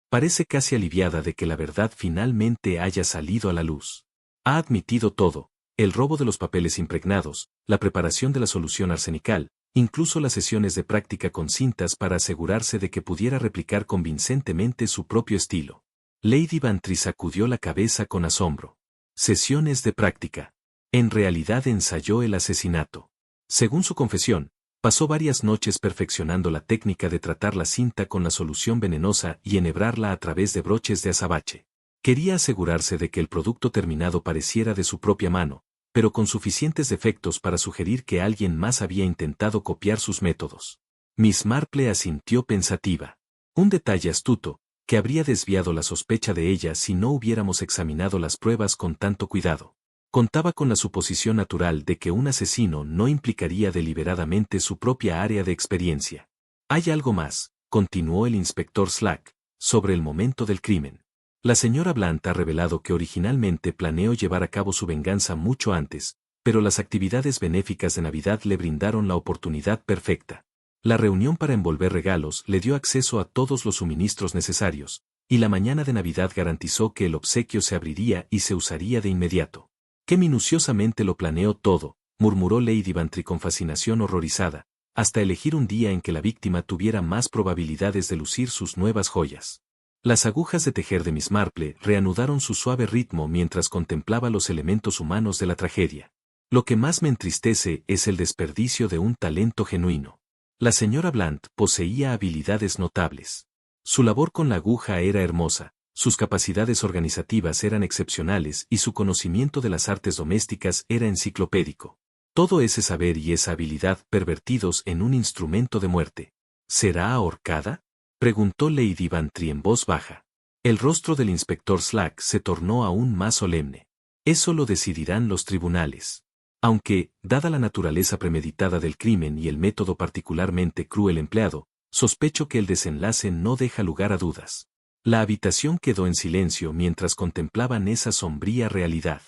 Speaker 1: Parece casi aliviada de que la verdad finalmente haya salido a la luz. Ha admitido todo, el robo de los papeles impregnados, la preparación de la solución arsenical, incluso las sesiones de práctica con cintas para asegurarse de que pudiera replicar convincentemente su propio estilo. Lady Bantry sacudió la cabeza con asombro. Sesiones de práctica. En realidad ensayó el asesinato. Según su confesión, pasó varias noches perfeccionando la técnica de tratar la cinta con la solución venenosa y enhebrarla a través de broches de azabache. Quería asegurarse de que el producto terminado pareciera de su propia mano, pero con suficientes defectos para sugerir que alguien más había intentado copiar sus métodos. Miss Marple asintió pensativa. Un detalle astuto, que habría desviado la sospecha de ella si no hubiéramos examinado las pruebas con tanto cuidado. Contaba con la suposición natural de que un asesino no implicaría deliberadamente su propia área de experiencia. Hay algo más, continuó el inspector Slack, sobre el momento del crimen. La señora Blant ha revelado que originalmente planeó llevar a cabo su venganza mucho antes, pero las actividades benéficas de Navidad le brindaron la oportunidad perfecta. La reunión para envolver regalos le dio acceso a todos los suministros necesarios, y la mañana de Navidad garantizó que el obsequio se abriría y se usaría de inmediato. ¡Qué minuciosamente lo planeó todo!, murmuró Lady Bantry con fascinación horrorizada, hasta elegir un día en que la víctima tuviera más probabilidades de lucir sus nuevas joyas. Las agujas de tejer de Miss Marple reanudaron su suave ritmo mientras contemplaba los elementos humanos de la tragedia. Lo que más me entristece es el desperdicio de un talento genuino. La señora Blant poseía habilidades notables. Su labor con la aguja era hermosa, sus capacidades organizativas eran excepcionales y su conocimiento de las artes domésticas era enciclopédico. Todo ese saber y esa habilidad pervertidos en un instrumento de muerte. ¿Será ahorcada?, preguntó Lady Bantry en voz baja. El rostro del inspector Slack se tornó aún más solemne. Eso lo decidirán los tribunales. Aunque, dada la naturaleza premeditada del crimen y el método particularmente cruel empleado, sospecho que el desenlace no deja lugar a dudas. La habitación quedó en silencio mientras contemplaban esa sombría realidad.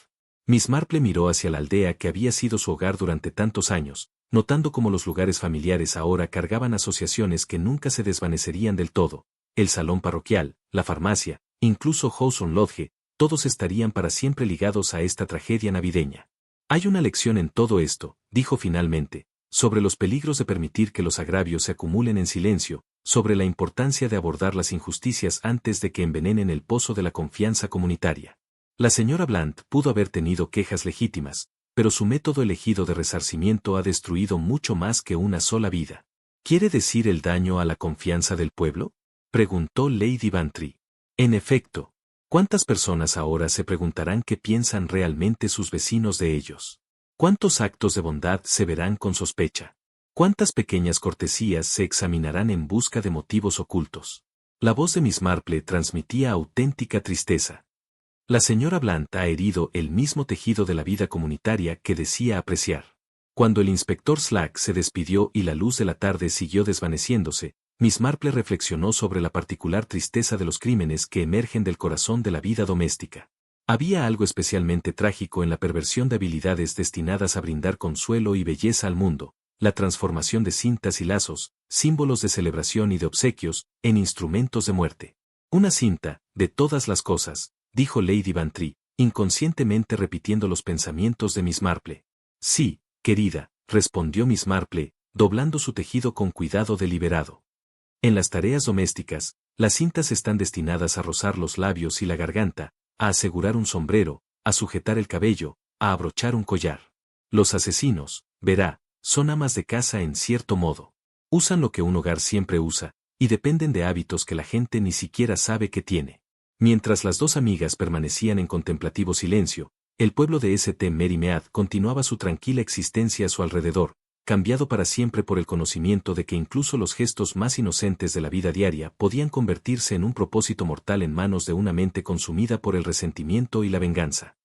Speaker 1: Miss Marple miró hacia la aldea que había sido su hogar durante tantos años, notando cómo los lugares familiares ahora cargaban asociaciones que nunca se desvanecerían del todo. El salón parroquial, la farmacia, incluso Hawthorne Lodge, todos estarían para siempre ligados a esta tragedia navideña. Hay una lección en todo esto, dijo finalmente, sobre los peligros de permitir que los agravios se acumulen en silencio, sobre la importancia de abordar las injusticias antes de que envenenen el pozo de la confianza comunitaria. La señora Blant pudo haber tenido quejas legítimas, pero su método elegido de resarcimiento ha destruido mucho más que una sola vida. ¿Quiere decir el daño a la confianza del pueblo?, preguntó Lady Bantry. En efecto, ¿cuántas personas ahora se preguntarán qué piensan realmente sus vecinos de ellos? ¿Cuántos actos de bondad se verán con sospecha? ¿Cuántas pequeñas cortesías se examinarán en busca de motivos ocultos? La voz de Miss Marple transmitía auténtica tristeza. La señora Blant ha herido el mismo tejido de la vida comunitaria que decía apreciar. Cuando el inspector Slack se despidió y la luz de la tarde siguió desvaneciéndose, Miss Marple reflexionó sobre la particular tristeza de los crímenes que emergen del corazón de la vida doméstica. Había algo especialmente trágico en la perversión de habilidades destinadas a brindar consuelo y belleza al mundo, la transformación de cintas y lazos, símbolos de celebración y de obsequios, en instrumentos de muerte. Una cinta, de todas las cosas, dijo Lady Bantry, inconscientemente repitiendo los pensamientos de Miss Marple. Sí, querida, respondió Miss Marple, doblando su tejido con cuidado deliberado. En las tareas domésticas, las cintas están destinadas a rozar los labios y la garganta, a asegurar un sombrero, a sujetar el cabello, a abrochar un collar. Los asesinos, verá, son amas de casa en cierto modo. Usan lo que un hogar siempre usa, y dependen de hábitos que la gente ni siquiera sabe que tiene. Mientras las dos amigas permanecían en contemplativo silencio, el pueblo de St. Mary Mead continuaba su tranquila existencia a su alrededor, cambiado para siempre por el conocimiento de que incluso los gestos más inocentes de la vida diaria podían convertirse en un propósito mortal en manos de una mente consumida por el resentimiento y la venganza.